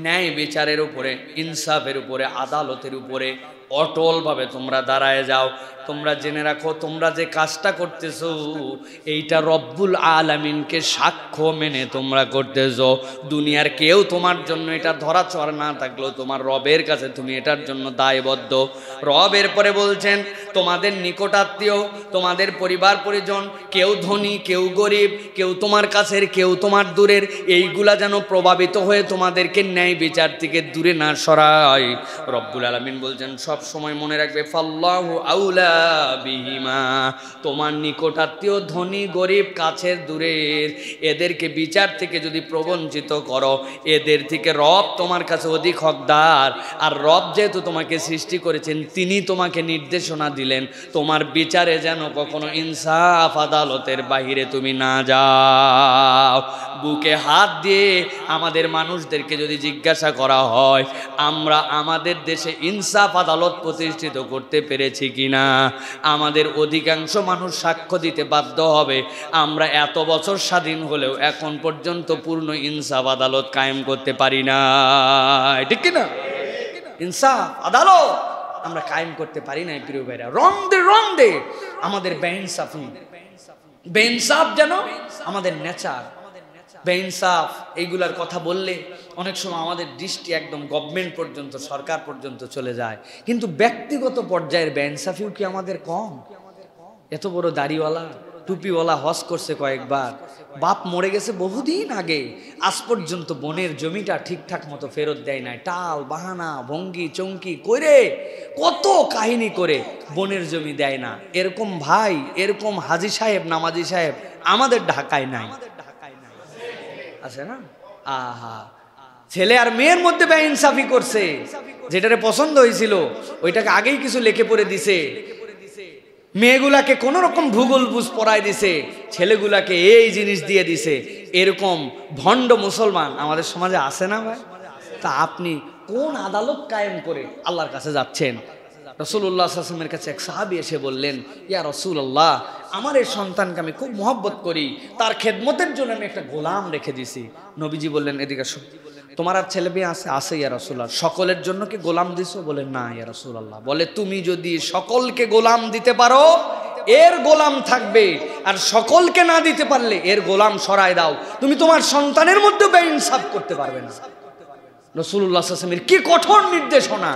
ন্যায় বিচারের উপরে, ইনসাফের উপরে, আদালতের উপরে অটলভাবে তোমরা দাঁড়ায় যাও। তোমরা জেনে রাখো তোমরা যে কাজটা করতেছো এইটা রব্বুল আলামিনকে সাক্ষ্য মেনে তোমরা করতেছো। দুনিয়ার কেউ তোমার জন্য এটা ধরাছোঁয়ার না থাকলেও তোমার রবের কাছে তুমি এটার জন্য দায়বদ্ধ। রব এরপরে বলছেন তোমাদের নিকটাত্মীয়, তোমাদের পরিবার পরিজন, কেউ ধনী কেউ গরিব, কেউ তোমার কাছের কেউ তোমার দূরের, এইগুলা যেন প্রভাবিত হয়ে তোমাদেরকে ন্যায় বিচার থেকে দূরে না সরায়। রব্বুল আলামিন বলছেন সব সময় মনে রাখবে ফাল্লাহু আউলা বিহিমা, তোমার নিকটাত্মীয় ধনী গরিব কাছের দূরের এদেরকে বিচার থেকে যদি প্রবঞ্চিত করো, এদের থেকে রব তোমার কাছে অধিক হকদার। আর রব যেহেতু তোমাকে সৃষ্টি করেছেন, তিনি তোমাকে নির্দেশনা দিলেন তোমার বিচারে যেন কখনো ইনসাফ আদালতের বাহিরে তুমি না যাও। বুকে হাত দিয়ে আমাদের মানুষদেরকে যদি জিজ্ঞাসা করা হয় আমরা আমাদের দেশে ইনসাফ আদালত প্রতিষ্ঠিত করতে পেরেছি কিনা, আমাদের অধিকাংশ মানুষ সাক্ষ্য দিতে বাধ্য হবে আমরা এত বছর স্বাধীন হলেও এখন পর্যন্ত পূর্ণ ইনসাফ আদালত কায়েম করতে পারি না। ঠিক কিনা? ইনসাফ আদালত আমরা কায়েম করতে পারি না প্রিয় ভাইরা। রং দে আমাদের বেইনসাফি, বেইনসাফ যেন আমাদের নেচার। বেইনসাফ এইগুলার কথা বললে অনেক সময় আমাদের দৃষ্টি একদম গভর্নমেন্ট পর্যন্ত, সরকার পর্যন্ত চলে যায়, কিন্তু ব্যক্তিগত পর্যায়ের বেইনসাফিও কি আমাদের কম? এত বড় দাড়িওয়ালা টুপিওয়ালা হজ করছে কয়েকবার, বাপ মরে গেছে বহুদিন আগে, আজ পর্যন্ত বোনের জমিটা ঠিকঠাক মতো ফেরত দেয় নাই, টাল বাহানা ভঙ্গি চঙ্কি করে কত কাহিনী করে বোনের জমি দেয় না। এরকম ভাই, এরকম হাজি সাহেব, নামাজি সাহেব আমাদের ঢাকায় নাই, আছে না? আহা, ছেলে আর মেয়ের মধ্যে বেইনসাফি করছে, যেটারে পছন্দ হয়েছিল ওইটাকে আগেই কিছু লিখে পড়ে দিছে, মেয়েগুলাকে কোন রকম ভূগোল বুঝ পড়ায় দিছে, ছেলেগুলাকে এই জিনিস দিয়ে দিছে। এরকম ভণ্ড মুসলমান আমাদের সমাজে আছে না ভাই? তা আপনি কোন আদালত কায়েম করে আল্লাহর কাছে যাচ্ছেন? রাসূলুল্লাহ সাল্লাল্লাহু আলাইহি ওয়াসাল্লামের কাছে এক সাহাবী এসে বললেন, ইয়া রাসূলুল্লাহ, আমার এই সন্তানকে আমি খুব মহব্বত করি, তার খেদমতের জন্য আমি একটা গোলাম রেখে দিছি। নবীজি বললেন, এদিকে আসো, তোমার আর ছেলে মেয়ে আছে? আছে ইয়া রাসূলুল্লাহ। সকলের জন্য কি গোলাম দিছো? বলেন না ইয়া রাসূলুল্লাহ। বলে তুমি যদি সকলকে গোলাম দিতে পারো এর গোলাম থাকবে, আর সকলকে না দিতে পারলে এর গোলাম সরায় দাও, তুমি তোমার সন্তানের মধ্যে বেইনসাফ করতে পারবে না। রাসূলুল্লাহ সাল্লাল্লাহু আলাইহি ওয়াসাল্লামের কি কঠোর নির্দেশনা!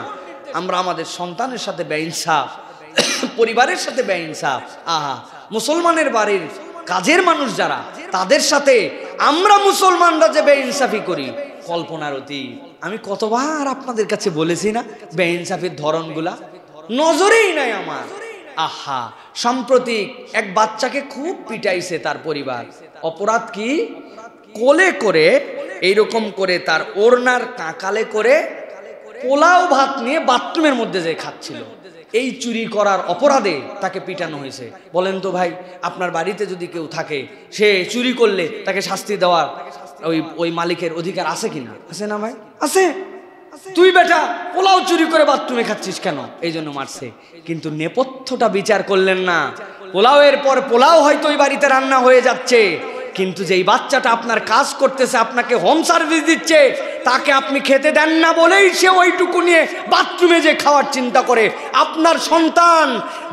আমরা আমাদের সন্তানের সাথে বেইনসাফ, পরিবারের সাথে বেইনসাফ, আহা, মুসলমানের বাড়ির কাজের মানুষ যারা তাদের সাথে আমরা মুসলমানরা যে বেইনসাফি করি, কল্পনার অতীত। আমি কতবার আপনাদের কাছে বলেছি না বেইনসাফির ধরনগুলা নজরেই নাই আমার। আহা, সাম্প্রতিক এক বাচ্চাকে খুব পিটাইছে তার পরিবার। অপরাধ কি? কোলে করে এইরকম করে তার ওড়নার কাঁকালে করে পোলাও ভাত নিয়ে বাথরুমের মধ্যে যে খাচ্ছিল। এই চুরি করার অপরাধে তাকে পিটানো হয়েছে। বলেন তো ভাই, আপনার বাড়িতে যদি কেউ থাকে, সে চুরি করলে তাকে শাস্তি দেওয়ার ওই মালিকের অধিকার আছে কিনা? আছে না ভাই? আছে। তুই বেটা পোলাও চুরি করে বাথরুমে খাচ্ছিস কেন? এই জন্য মারছে। কিন্তু নেপথ্যটা বিচার করলেন না। পোলাওয়ের পর পোলাও হয়তো ওই বাড়িতে রান্না হয়ে যাচ্ছে, কিন্তু যেই বাচ্চাটা আপনার কাজ করতেছে, আপনাকে হোম সার্ভিস দিচ্ছে, তাকে আপনি খেতে দেন না বলেই সে ওইটুকু নিয়ে বাথরুমে যে খাওয়ার চিন্তা করে। আপনার সন্তান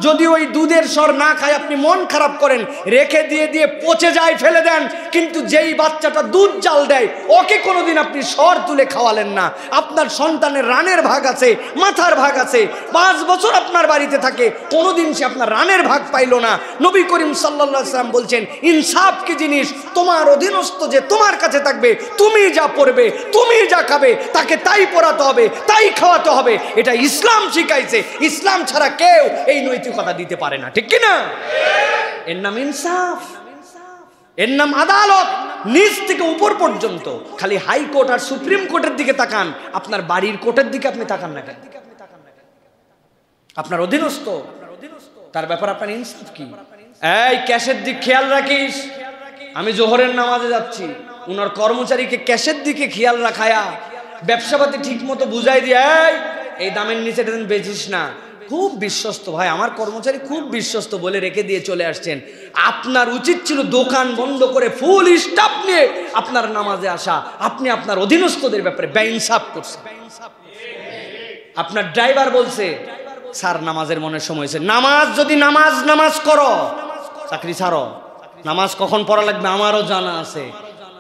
যদি ওই দুধের সর না খায়, আপনি মন খারাপ করেন, রেখে দিয়ে দিয়ে পচে যায়, ফেলে দেন। কিন্তু যেই বাচ্চাটা দুধ জাল দেয়, ওকে কোনোদিন আপনি সর তুলে খাওয়ালেন না। আপনার সন্তানের রানের ভাগ আছে, মাথার ভাগ আছে। 5 বছর আপনার বাড়িতে থাকে, কোনোদিন সে আপনার রানের ভাগ পাইল না। নবী করিম সাল্লাল্লাহু আলাইহি ওয়াসাল্লাম বলছেন, ইনসাফ কি জিনিস? তোমার অধীনস্থ যে তোমার কাছে থাকবে, তুমি যা পড়বে, তুমি যা খাবে, তাকে তাই পড়াতে হবে, তাই খাওয়াতে হবে। এটা ইসলাম শিখাইছে। ইসলাম ছাড়া কেউ এই নৈতিকতা দিতে পারে না, ঠিক কি না? এর নাম ইনসাফ, এর নাম আদালত। নিচ থেকে উপর পর্যন্ত। খালি হাইকোর্ট আর সুপ্রিম কোর্টের দিকে তাকান, আপনার বাড়ির কোর্টের দিকে আপনি তাকান না কেন? আপনার অধীনস্থ, তার ব্যাপার আপনার ইনসাফ কি? এই ক্যাশের দিক খেয়াল রাখিস। আমি জোহরের নামাজে যাচ্ছি, উনার কর্মচারীকে ক্যাশের দিকে খেয়াল রাখায়া ব্যবসাপাতি ঠিক মতো বুঝাই দিয়ে, এই দামের নিচে বেচিস না। খুব বিশ্বস্ত ভাই, আমার কর্মচারী খুব বিশ্বস্ত বলে রেখে দিয়ে চলে আসছেন। আপনার উচিত ছিল দোকান বন্ধ করে ফুল স্টাফ নিয়ে আপনার নামাজে আসা। আপনি আপনার অধীনস্থদের ব্যাপারে বেইনসাফ করছেন। আপনার ড্রাইভার বলছে, স্যার নামাজের মনের সময় হয়েছে। নামাজ যদি নামাজ করো, চাকরি ছাড়ো। নামাজ কখন পড়া লাগবে আমারও জানা আছে।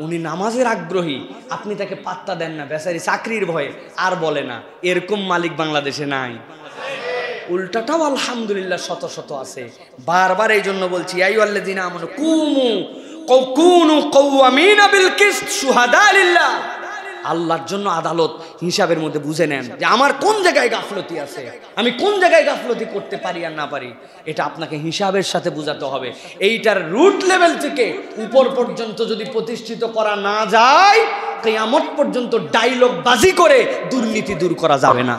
উনি নামাজের আগ্রহী, আপনি তাকে পাত্তা দেন না, বেচারি চাকরির ভয়ে আর বলে না। এরকম মালিক বাংলাদেশে নাই। উল্টাটাও আলহামদুলিল্লাহ শত শত আছে। বারবার এই জন্য বলছি, আইয়ুহাল্লাযীনা আমানু কুনু কাওয়ামিনা বিল কিসত শুহাদা লিল্লাহ। আল্লাহর জন্য আদালত হিসাবের মধ্যে বুঝে নেন যে আমার কোন জায়গায় গাফলতি আছে, আমি কোন জায়গায় গাফলতি করতে পারি আর না পারি। এটা আপনাকে হিসাবের সাথে বুঝাতে হবে। এইটার রুট লেভেল থেকে উপর পর্যন্ত যদি প্রতিষ্ঠিত করা না যায়, কিয়ামত পর্যন্ত ডায়লগ বাজি করে দুর্নীতি দূর করা যাবে না।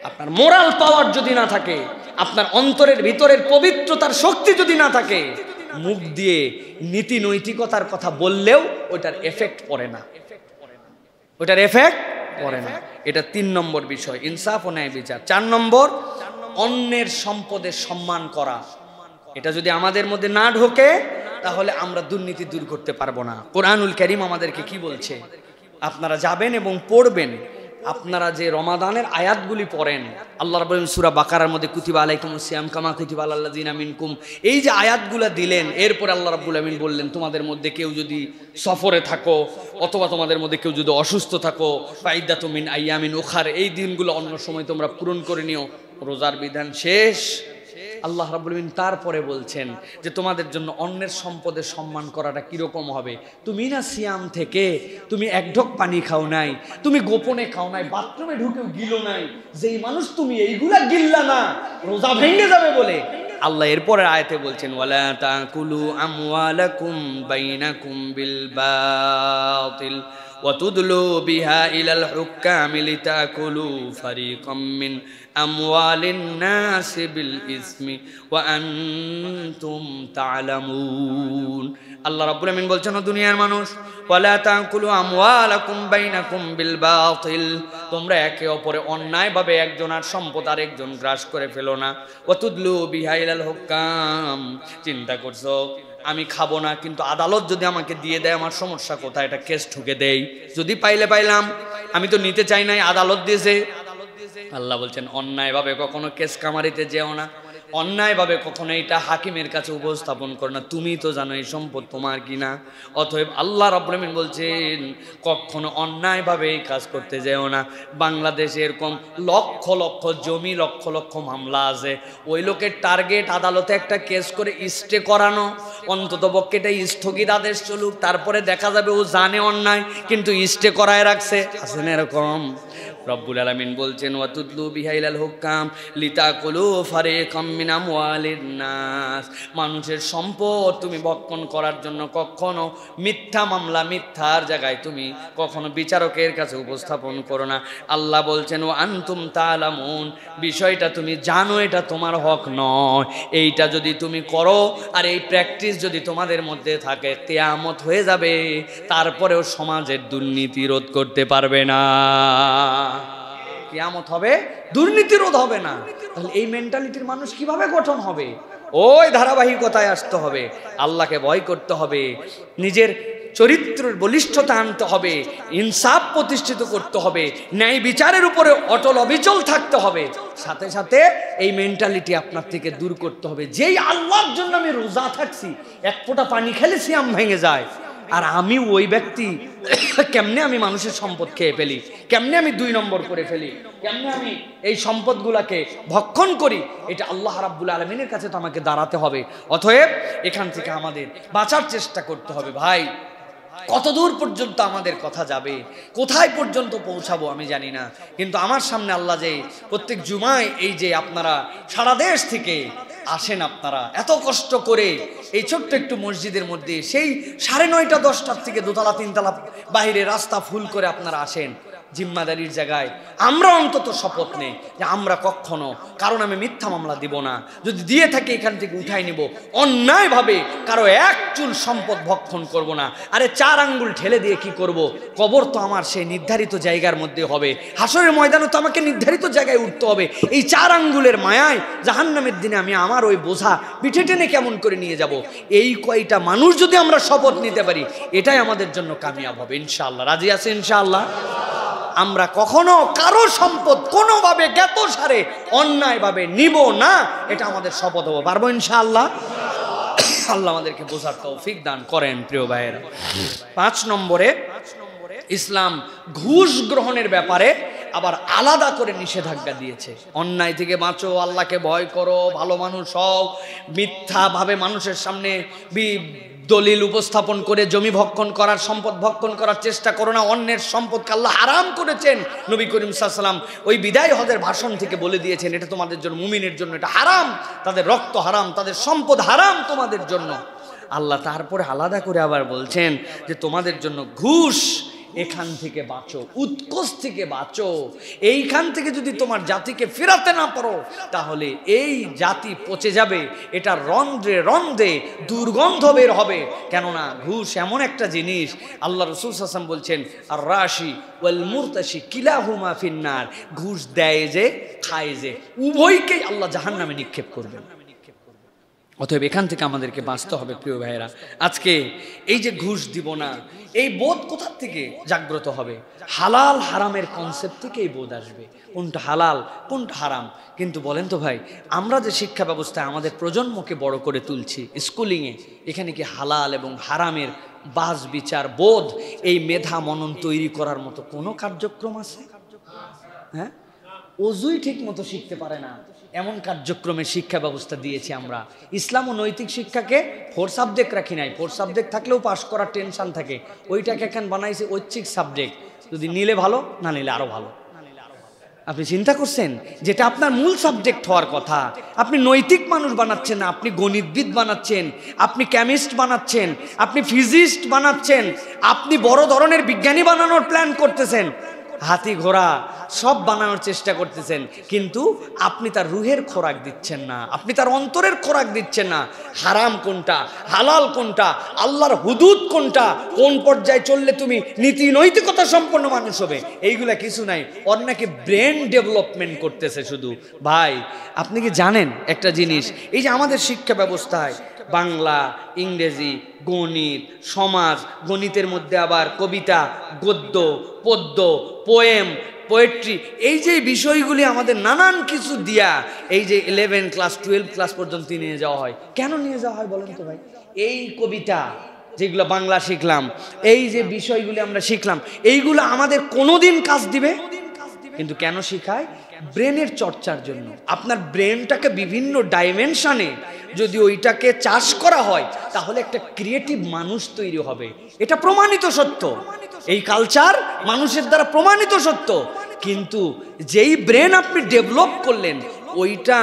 আপনার মোরাল পাওয়ার যদি না থাকে, আপনার অন্তরের ভিতরের পবিত্রতার শক্তি যদি না থাকে, মুখ দিয়ে নীতি নৈতিকতার কথা বললেও ওটার এফেক্ট পড়ে না, ওটার এফেক্ট পড়ে না। এটা 3 নম্বর বিষয়, ইনসাফ ও ন্যায় বিচার। 4 নম্বর, অন্যের সম্পদের সম্মান করা। এটা যদি আমাদের মধ্যে না ঢোকে, তাহলে আমরা দুর্নীতি দূর করতে পারবো না। কোরআনুল কারীম আমাদেরকে কি বলছে? আপনারা যাবেন এবং পড়বেন। আপনারা যে রমাদানের আয়াতগুলি পড়েন, আল্লাহ রাব্বুল আলামিন সূরা বাকারার মধ্যে কুতিবা আলাইকুমুস সিয়াম কামা কুতিবা আলাল লাযিনা মিনকুম, এই যে আয়াতগুলো দিলেন, এরপর আল্লাহ রাব্বুল আলামিন বললেন, তোমাদের মধ্যে কেউ যদি সফরে থাকো, অথবা তোমাদের মধ্যে কেউ যদি অসুস্থ থাকো, ফাইদাতুম মিন আইয়ামিন উখার, এই দিনগুলো অন্য সময় তোমরা পূরণ করে নিও। রোজার বিধান শেষ। আল্লাহ রাব্বুল আলামিন তারপরে বলছেন যে তোমাদের জন্য অন্যের সম্পদের সম্মান করাটা কিরকম হবে। তুমি না সিয়াম থেকে তুমি এক ঢোক পানি খাও নাই, তুমি গোপনে খাও নাই, বাথরুমে ঢুকেও গিলো নাই, যেই মানুষ তুমি এইগুলা গিল্লা না, রোজা ভেঙে যাবে বলে আল্লাহ এরপরে আয়াতে বলছেন, ওয়ালা তাকুলু আমওয়ালাকুম বাইনাকুম বিল বাতিল وتدلوا بها إلى الحكام لتأكلوا فريقا من أموال الناس بالإثم وأنتم تعلمون। আল্লাহ রাব্বুল আমিন বলছেন, দুনিয়ার মানুষ, ওয়ালা তাকুলু আমওয়ালাকুম বাইনাকুম বিল বাতিল, তোমরা একে অপরে অন্যায়ভাবে একজনের সম্পদ আরেকজন গ্রাস করে ফেলো না। ওয়াতুদলু বিহা ইলাল হুকাম, চিন্তা করছো আমি খাবো না, কিন্তু আদালত যদি আমাকে দিয়ে দেয়, আমার সমস্যা কোথায়? এটা কেস ঠুকে দেই, যদি পাইলে পাইলাম, আমি তো নিতে চাই নাই, আদালত দিয়েছে। আল্লাহ বলছেন, অন্যায়ভাবে কখনো কেস কামারিতে যেও না, অন্যায়ভাবে কখনো এটা হাকিমের কাছে উপস্থাপন করো না, তুমি তো জানো এই সম্পদ তোমার কিনা। অতএব আল্লাহ রাব্বুল আলামিন বলছেন কখনো অন্যায়ভাবে এই কাজ করতে যেও না। বাংলাদেশে এরকম লক্ষ লক্ষ জমি, লক্ষ লক্ষ মামলা আছে, ওই লোকের টার্গেট আদালতে একটা কেস করে স্টে করানো, অন্তত পক্ষে এটা স্থগিত আদেশ চলুক, তারপরে দেখা যাবে ও জানে অন্যায় কিন্তু স্টে করায় রাখছে। আছেন এরকম? রব্বুল আলামিন বলছেন ওয়াতুদলু বিহাইলাল হুকাম লিতাকুলু ফারিকাম মিন আমওয়ালিন নাস, মানুষের সম্পদ তুমি ভক্ষণ করার জন্য কখনো মিথ্যা মামলা, মিথ্যার জায়গায় তুমি কখনো বিচারকের কাছে উপস্থাপন করো না। আল্লাহ বলছেন ওয়া আনতুম তাআলামুন, বিষয়টা তুমি জানো এটা তোমার হক নয়, এইটা যদি তুমি করো আর এই প্র্যাকটিস যদি তোমাদের মধ্যে থাকে, কিয়ামত হয়ে যাবে, তারপরেও সমাজের দুর্নীতি রোধ করতে পারবে না। কিয়ামত হবে, দুর্নীতি রোধ হবে না। তাহলে এই মেন্টালিটির মানুষ কিভাবে গঠন হবে? ওই ধারাবাহিকতায় আসতে হবে, আল্লাহকে ভয় করতে হবে, নিজের চরিত্রের বলিষ্ঠতা আনতে হবে, ইনসাফ প্রতিষ্ঠিত করতে হবে, ন্যায় বিচারের উপরে অটল অবিচল থাকতে হবে। সাথে সাথে এই মেন্টালিটি আপনার থেকে দূর করতে হবে, যেই আল্লাহর জন্য আমি রোজা থাকছি, এক ফোঁটা পানি খেলে সিয়াম ভেঙে যায়, আর আমি ওই ব্যক্তি কেমনে আমি মানুষের সম্পদ খেয়ে ফেলি, কেমনে আমি 2 নম্বর করে ফেলি, কেমনে আমি এই সম্পদগুলাকে ভক্ষণ করি, এটা আল্লাহ রাব্বুল আলামিনের কাছে তো আমাকে দাঁড়াতে হবে। অতএব এখান থেকে আমাদের বাঁচার চেষ্টা করতে হবে। ভাই, কতদূর পর্যন্ত আমাদের কথা যাবে, কোথায় পর্যন্ত পৌঁছাবো আমি জানি না, কিন্তু আমার সামনে আল্লাহ যে প্রত্যেক জুমায় এই যে আপনারা সারা দেশ থেকে আসেন, আপনারা এত কষ্ট করে এই ছোট্ট একটু মসজিদের মধ্যে সেই 9:30 10টার থেকে 2তলা 3তলা বাইরে রাস্তা ফুল করে আপনারা আসেন, জিম্মাদারির জায়গায় আমরা অন্তত শপথ নেই যে আমরা কখনো কারণ আমি মিথ্যা মামলা দিব না, যদি দিয়ে থাকি এখান থেকে উঠাই নিব, অন্যায়ভাবে কারো এক চুল সম্পদ ভক্ষণ করব না। আরে 4 আঙ্গুল ঠেলে দিয়ে কি করব? কবর তো আমার সেই নির্ধারিত জায়গার মধ্যে হবে, হাসরের ময়দানে তো আমাকে নির্ধারিত জায়গায় উঠতে হবে। এই 4 আঙ্গুলের মায়ায় জাহান্নামের দিনে আমি আমার ওই বোঝা পিঠে টেনে কেমন করে নিয়ে যাব? এই কয়টা মানুষ যদি আমরা শপথ নিতে পারি, এটাই আমাদের জন্য কামিয়াব হবে ইনশাআল্লাহ। রাজি আছে ইনশাআল্লাহ? আমরা কখনো কারো সম্পদ কোনোভাবে জ্ঞাতসারে অন্যায়ভাবে নিব না, এটা আমাদের শপথ হবো, পারবো ইনশাআল্লাহ। আল্লাহ আমাদেরকে বোঝার তৌফিক দান করেন। প্রিয় ভাইয়েরা, 5 নম্বরে ইসলাম ঘুষ গ্রহণের ব্যাপারে আবার আলাদা করে নিষেধাজ্ঞা দিয়েছে। অন্যায় থেকে বাঁচো, আল্লাহকে ভয় করো, ভালো মানুষ হও, মিথ্যাভাবে মানুষের সামনে দলিল উপস্থাপন করে জমি ভক্ষণ করার, সম্পদ ভক্ষণ করার চেষ্টা করো না। অন্যের সম্পদকে আল্লাহ হারাম করেছেন, নবী করিম সাল্লাল্লাহু আলাইহি ওয়াসাল্লাম ওই বিদায় হজের ভাষণ থেকে বলে দিয়েছেন, এটা তোমাদের জন্য, মুমিনের জন্য এটা হারাম, তাদের রক্ত হারাম, তাদের সম্পদ হারাম তোমাদের জন্য। আল্লাহ তারপরে আলাদা করে আবার বলছেন যে তোমাদের জন্য ঘুষ, এখান থেকে বাঁচো, উৎকোষ থেকে বাঁচো। এইখান থেকে যদি তোমার জাতিকে ফেরাতে না পারো, তাহলে এই জাতি পচে যাবে, এটা রন্ধ্রে রন্ধ্রে দুর্গন্ধ বের হবে। কেননা ঘুষ এমন একটা জিনিস, আল্লাহ রাসূল সাল্লাল্লাহু আলাইহি ওয়াসাল্লাম বলছেন আর রাশি ওয়াল মুরতাশি কিলাহুমা ফিন্নার, ঘুষ দেয় যে খায় যে, উভয়কেই আল্লাহ জাহান্নামে নিক্ষেপ করবেন। অতএব এখান থেকে আমাদেরকে বাঁচতে হবে। প্রিয় ভাইয়েরা, আজকে এই যে ঘুষ দিব না, এই বোধ কোথা থেকে জাগ্রত হবে? হালাল হারামের কনসেপ্ট থেকে এই বোধ আসবে, কোনটা হালাল কোনটা হারাম। কিন্তু বলেন তো ভাই, আমরা যে শিক্ষা ব্যবস্থায় আমাদের প্রজন্মকে বড় করে তুলছি স্কুলিংয়ে, এখানে কি হালাল এবং হারামের বাজ বিচার বোধ, এই মেধা মনন তৈরি করার মতো কোনো কার্যক্রম আছে? হ্যাঁ, অজুই ঠিক মতো শিখতে পারে না, এমন কার্যক্রমে শিক্ষা ব্যবস্থা দিয়েছি আমরা। ইসলাম ও নৈতিক শিক্ষাকে 4 সাবজেক্ট রাখি নাই, 4 সাবজেক্ট থাকলেও পাস করার টেনশন থাকে, ওইটাকে এখন বানাইছে ঐচ্ছিক সাবজেক্ট, যদি নিলে ভালো, না নিলে আরো ভালো। আপনি চিন্তা করছেন, যেটা আপনার মূল সাবজেক্ট হওয়ার কথা, আপনি নৈতিক মানুষ বানাচ্ছেন না, আপনি গণিতবিদ বানাচ্ছেন, আপনি কেমিস্ট বানাচ্ছেন, আপনি ফিজিস্ট বানাচ্ছেন, আপনি বড় ধরনের বিজ্ঞানী বানানোর প্ল্যান করতেছেন, হাতি ঘোড়া সব বানানোর চেষ্টা করতেছেন, কিন্তু আপনি তার রুহের খোরাক দিচ্ছেন না, আপনি তার অন্তরের খোরাক দিচ্ছেন না। হারাম কোনটা, হালাল কোনটা, আল্লাহর হুদুদ কোনটা, কোন পর্যায়ে চললে তুমি নীতি নৈতিকতা সম্পন্ন মানুষ হবে, এইগুলা কিছু নাই। ওর নাকি ব্রেন ডেভেলপমেন্ট করতেছে শুধু। ভাই, আপনি কি জানেন একটা জিনিস, এই যে আমাদের শিক্ষা ব্যবস্থায় বাংলা, ইংরেজি, গণিত, সমাজ, গণিতের মধ্যে আবার কবিতা, গদ্য, পদ্য, পোয়েম, পোয়েট্রি, এই যে বিষয়গুলি আমাদের নানান কিছু দিয়া এই যে 11 ক্লাস 12 ক্লাস পর্যন্ত নিয়ে যাওয়া হয়। কেন নিয়ে যাওয়া হয় বলেন তো ভাই? এই কবিতা যেগুলো বাংলা শিখলাম, এই যে বিষয়গুলি আমরা শিখলাম, এইগুলো আমাদের কোনোদিন কাজ দিবে? কিন্তু কেন শিখায়? ব্রেনের চর্চার জন্য। আপনার ব্রেনটাকে বিভিন্ন ডাইমেনশনে যদি ওইটাকে চাষ করা হয় তাহলে একটা ক্রিয়েটিভ মানুষ তৈরি হবে। এটা প্রমাণিত সত্য, এই কালচার মানুষের দ্বারা প্রমাণিত সত্য। কিন্তু যেই ব্রেন আপনি ডেভেলপ করলেন ওইটা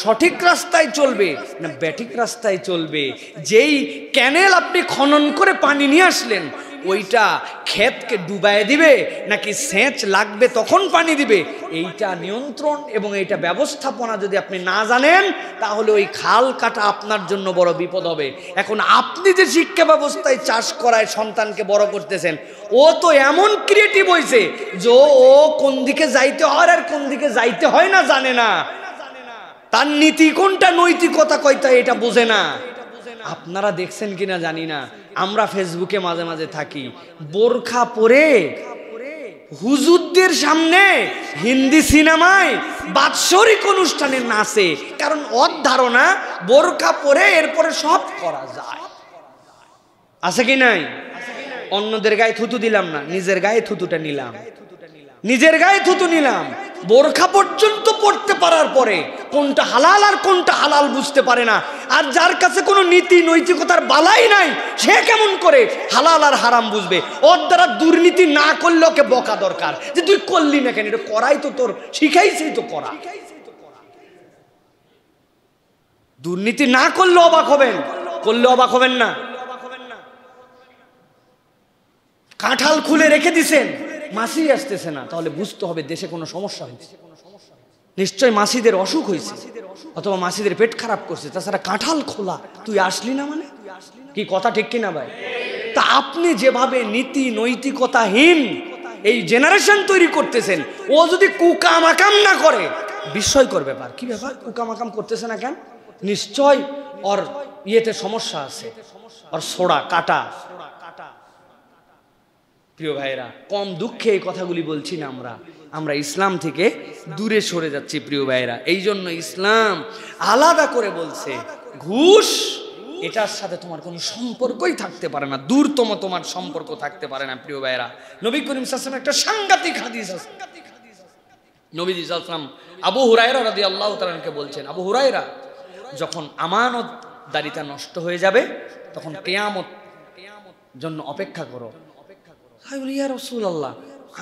সঠিক রাস্তায় চলবে না ব্যাঠিক রাস্তায় চলবে? যেই ক্যানেল আপনি খনন করে পানি নিয়ে আসলেন ওইটা ক্ষেতকে ডুবায় দিবে নাকি সেচ লাগবে তখন পানি দিবে? এইটা নিয়ন্ত্রণ এবং এইটা ব্যবস্থাপনা যদি আপনি না জানেন তাহলে ওই খাল কাটা আপনার জন্য বড় বিপদ হবে। এখন আপনি যে শিক্ষা ব্যবস্থায় চাষ করায় সন্তানকে বড় করতেছেন, ও তো এমন ক্রিয়েটিভ হয়েছে যে ও কোন দিকে যাইতে হয় আর কোন দিকে যাইতে হয় না জানে না, তার নীতি কোনটা নৈতিকতা কয়টা এটা বোঝে না। আপনারা দেখছেন কিনা জানি না, আমরা ফেসবুকে মাঝে মাঝে থাকি, বোরখা পরে হুজুরদের সামনে হিন্দি সিনেমায় বাৎসরিক অনুষ্ঠানে নাচে। কারণ ওর ধারণা বোরখা পরে এরপরে সব করা যায়। আছে কি নাই? অন্যদের গায়ে থুতু দিলাম না, নিজের গায়ে থুতুটা নিলাম, নিজের গায়ে থুতু নিলাম। বোরখা পর্যন্ত পড়তে পারার পরে কোনটা হালাল আর কোনটা হালাল বুঝতে পারে না। আর যার কাছে কোনো নীতি নৈতিকতার বালাই নাই সে কেমন করে হালাল আর হারাম বুঝবে? ওর দ্বারা দুর্নীতি না করলে ওকে বকা দরকার যে তুই করলি না কেন, এটা করাই তো তোর শিখাইছি তো করা। দুর্নীতি না করলে অবাক হবেন, করলে অবাক হবেন না। কাঁঠাল খুলে রেখে দিছেন, মাছি আসতেছে না, তাহলে বুঝতে হবে দেশে কোনো সমস্যা হয়েছে, নিশ্চয় মাছিদের অসুখ হয়েছে অথবা মাছিদের পেট খারাপ করছে। তাছাড়া কাঁঠাল খোলা তুই আসলি না মানে কি? কথা ঠিক কিনা ভাই? তা আপনি যেভাবে নীতি নৈতিকতাহীন এই জেনারেশন তৈরি করতেছেন, ও যদি কুকামাকাম না করে বিস্ময়কর ব্যাপার। কি ব্যাপার? কুকামাকাম করতেছে না কেন? নিশ্চয় ওর ইয়েতে সমস্যা আছে, ওর সোড়া কাটা। প্রিয় ভাইরা, কম দুঃখে এই কথাগুলি বলছি না, আমরা ইসলাম থেকে দূরে সরে যাচ্ছি প্রিয় ভাইরা। এই জন্য ইসলাম আলাদা করে বলছে ঘুষ এটার সাথে তোমার কোনো সম্পর্কই থাকতে পারে না, দূরতম তোমার সম্পর্ক থাকতে পারে না। প্রিয় ভাইরা, নবী করিম সাল্লাল্লাহু আলাইহি ওয়াসাল্লাম একটা সাংঘাতিক হাদিস আছে। নবীজি সাল্লাল্লাহু আলাইহি ওয়াসাল্লাম আবু হুরায়রা রাদিয়াল্লাহু তাআলা আনহু বলছেন, আবু হুরায়রা, যখন আমানতদারিতা নষ্ট হয়ে যাবে তখন কিয়ামত জন্য অপেক্ষা করো। আমি বলি, ইয়া রাসূলুল্লাহ,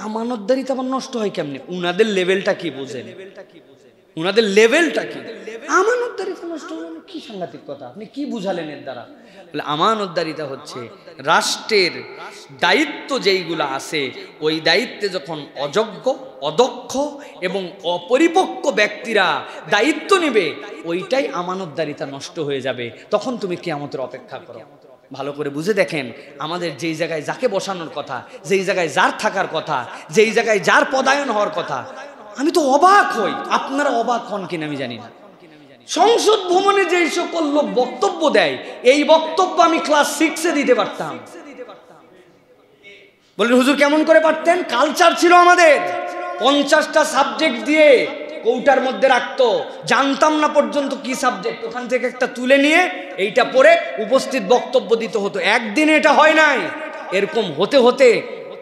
আমানতদারিতা আবার নষ্ট হয় কেমনে? উনাদের লেভেলটা কি বুঝেন? উনাদের লেভেলটা কি? আমানতদারিতা নষ্ট হয় কি সাংঘাতিক কথা, আপনি কি বুঝালেন এর দ্বারা? বলে আমানতদারিতা হচ্ছে রাষ্ট্রের দায়িত্ব যেইগুলো আছে ওই দায়িত্বে যখন অযোগ্য, অদক্ষ এবং অপরিপক্ক ব্যক্তিরা দায়িত্ব নেবে ওইটাই আমানতদারিতা নষ্ট হয়ে যাবে। তখন তুমি কিয়ামতের অপেক্ষা করো। ভালো করে বুঝে দেখেন, আমাদের যেই জায়গায় যাকে বসানোর কথা, যেই জায়গায় যার থাকার কথা, যেই জায়গায় যার পদায়ন হওয়ার কথা, আমি তো অবাক হই। আপনারা অবাক হন কিনা আমি জানি না। সংসদ ভবনে যেই সকল লোক বক্তব্য দেয়, এই বক্তব্য আমি ক্লাস 6-এ দিতে পারতাম। বলেন হুজুর কেমন করে পারতেন? কালচার ছিল আমাদের, 50টা সাবজেক্ট দিয়ে কৌটার মধ্যে রাখতো, জানতাম না পর্যন্ত কি সাবজেক্ট, ওখান থেকে একটা তুলে নিয়ে এইটা পড়ে উপস্থিত বক্তব্য দিতে হতো। একদিনে এটা হয় নাই, এরকম হতে হতে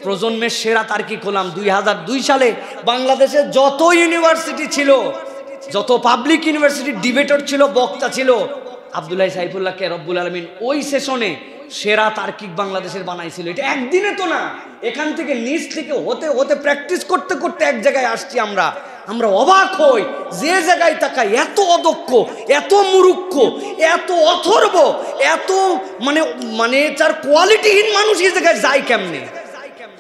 প্রজন্মের সেরা তার্কিক হলাম। 2002 সালে বাংলাদেশে যত ইউনিভার্সিটি ছিল, যত পাবলিক ইউনিভার্সিটি ডিবেটর ছিল, বক্তা ছিল, আব্দুল্লাহ সাইফুল্লাহকে রব্বুল আলামিন ওই সেশনে সেরা তার্কিক বাংলাদেশের বানাইছিল। এটা একদিনে তো না, এখান থেকে নিচ থেকে হতে হতে প্র্যাকটিস করতে করতে এক জায়গায় আসছি আমরা। আমরা অবাক হই, যে জায়গায় তাকাই এত অদক্ষ, এত মূর্খ, এত অথর্ব, এত মানে মানে যার কোয়ালিটিহীন মানুষ এই জায়গায় যায় কেমনে?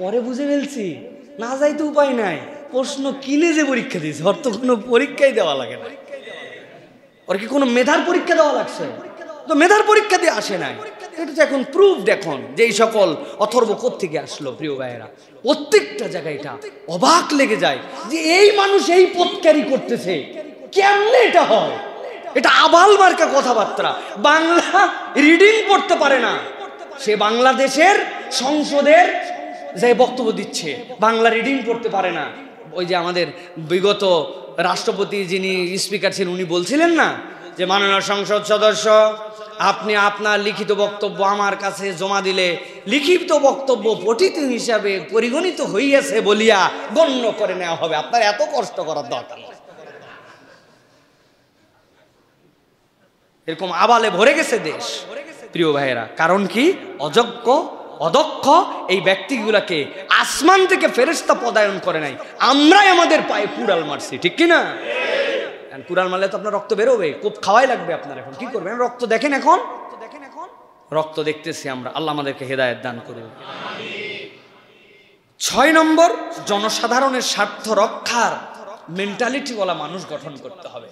পরে বুঝে ফেলছি, না যাই তো উপায় নাই। প্রশ্ন কিনে যে পরীক্ষা দিয়েছে, ওর তো কোনো পরীক্ষাই দেওয়া লাগে না। ওর কি কোনো মেধার পরীক্ষা দেওয়া লাগছে? তো মেধার পরীক্ষা দিয়ে আসে নাই। এটা তো এখন প্রুফ দেখুন যে এই সকল অথর্ব কোত্থেকে আসলো। প্রিয় ভাইয়েরা, প্রত্যেকটা জায়গায় এটা অবাক লেগে যায় যে এই মানুষ এই পথ ক্যারি করতেছে, কেমনে এটা হয়? এটা আবাল মার্কা কথাবার্তা। বাংলা রিডিং পড়তে পারে না, সে বাংলাদেশের সংসদের যে বক্তব্য দিচ্ছে বাংলা রিডিং পড়তে পারে না। ওই যে আমাদের বিগত রাষ্ট্রপতি যিনি স্পিকার ছিলেন উনি বলছিলেন না যে মাননীয় সংসদ সদস্য আপনি আপনার লিখিত বক্তব্য আমার কাছে জমা দিলে লিখিত বক্তব্য পঠিত হিসাবে পরিগণিত হইয়াছে বলিয়া গণ্য করে নেওয়া হবে। আপনার এত কষ্ট করার দরকার নেই। এরকম আবালে ভরে গেছে দেশ প্রিয় ভাইয়েরা। কারণ কি? অযোগ্য অদক্ষ এই ব্যক্তিগুলাকে আসমান থেকে ফেরেশতা পদায়ন করে নাই, আমরাই আমাদের পায়ে কুড়াল মারছি, ঠিক কিনা? কুড়াল মারলে তো আপনার রক্ত বেরোবে, কোপ খাওয়াই লাগবে আপনার। এখন কি করবেন? রক্ত দেখেন, এখন রক্ত দেখতেছি আমরা। আল্লাহ আমাদেরকে হেদায়েত দান করুন। 6 নম্বর, জনসাধারণের স্বার্থ রক্ষার মেন্টালিটিওয়ালা মানুষ গঠন করতে হবে।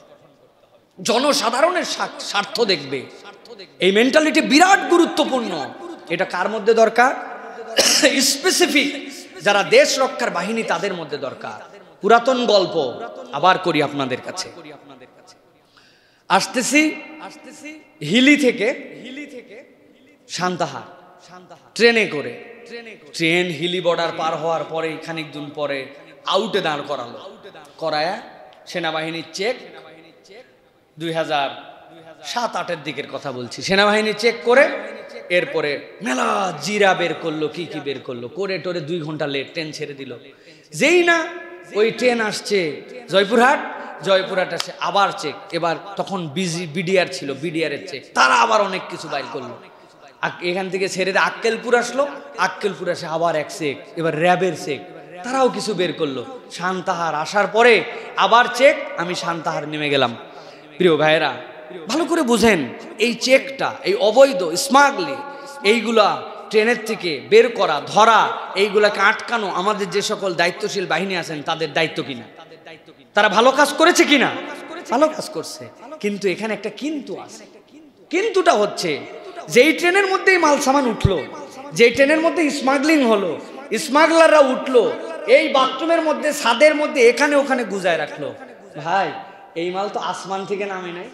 জনসাধারণের স্বার্থ দেখবে, এই মেন্টালিটি বিরাট গুরুত্বপূর্ণ। এটা কার মধ্যে দরকার? স্পেসিফিক যারা দেশ রক্ষার বাহিনী তাদের মধ্যে দরকার। পুরাতন গল্প আবার করি আপনাদের কাছে। আসতেছি হিলি থেকে সান্তাহার ট্রেনে করে। ট্রেন হিলি বর্ডার পার হওয়ার পরে খানিক দিন পরে আউটে দাঁড় করালো, করায়া সেনাবাহিনীর চেক, 2007-08 দিকের কথা বলছি। সেনাবাহিনী চেক করে এরপরে মেলা জিরা বের করলো, কি কি বের করলো, করে টোরে 2 ঘন্টা লেট, ট্রেন ছেড়ে দিল। যেই না ওই ট্রেন আসছে জয়পুরহাট আসে আবার চেক। এবার তখন বিডিআর ছিল, বিডিআরের চেক, তারা আবার অনেক কিছু বাইর করলো। এখান থেকে ছেড়ে দিয়ে আক্কেলপুর আসলো, আক্কেলপুর আসে আবার এক চেক, এবার র্যাবের চেক, তারাও কিছু বের করলো। সান্তাহার আসার পরে আবার চেক, আমি সান্তাহার নেমে গেলাম। প্রিয় ভাইয়েরা ভালো করে বুঝেন, এই চেকটা, এই অবৈধ স্মাগলিং, এইগুলা ট্রেনের থেকে বের করা, ধরা, এইগুলাকে আটকানো আমাদের যে সকল দায়িত্বশীল বাহিনী আছেন তাদের দায়িত্ব কিনা? তারা ভালো কাজ করেছে কিনা? ভালো কাজ করছে। কিন্তু এখানে একটা কিন্তু আছে। কিন্তুটা হচ্ছে, যেই ট্রেনের মধ্যেই মাল সামান উঠলো, যেই ট্রেনের মধ্যে স্মাগলিং হলো, স্মাগলাররা উঠলো, এই বাথরুমের মধ্যে, ছাদের মধ্যে, এখানে ওখানে গুজায় রাখলো। ভাই এই মাল তো আসমান থেকে নামে নাই,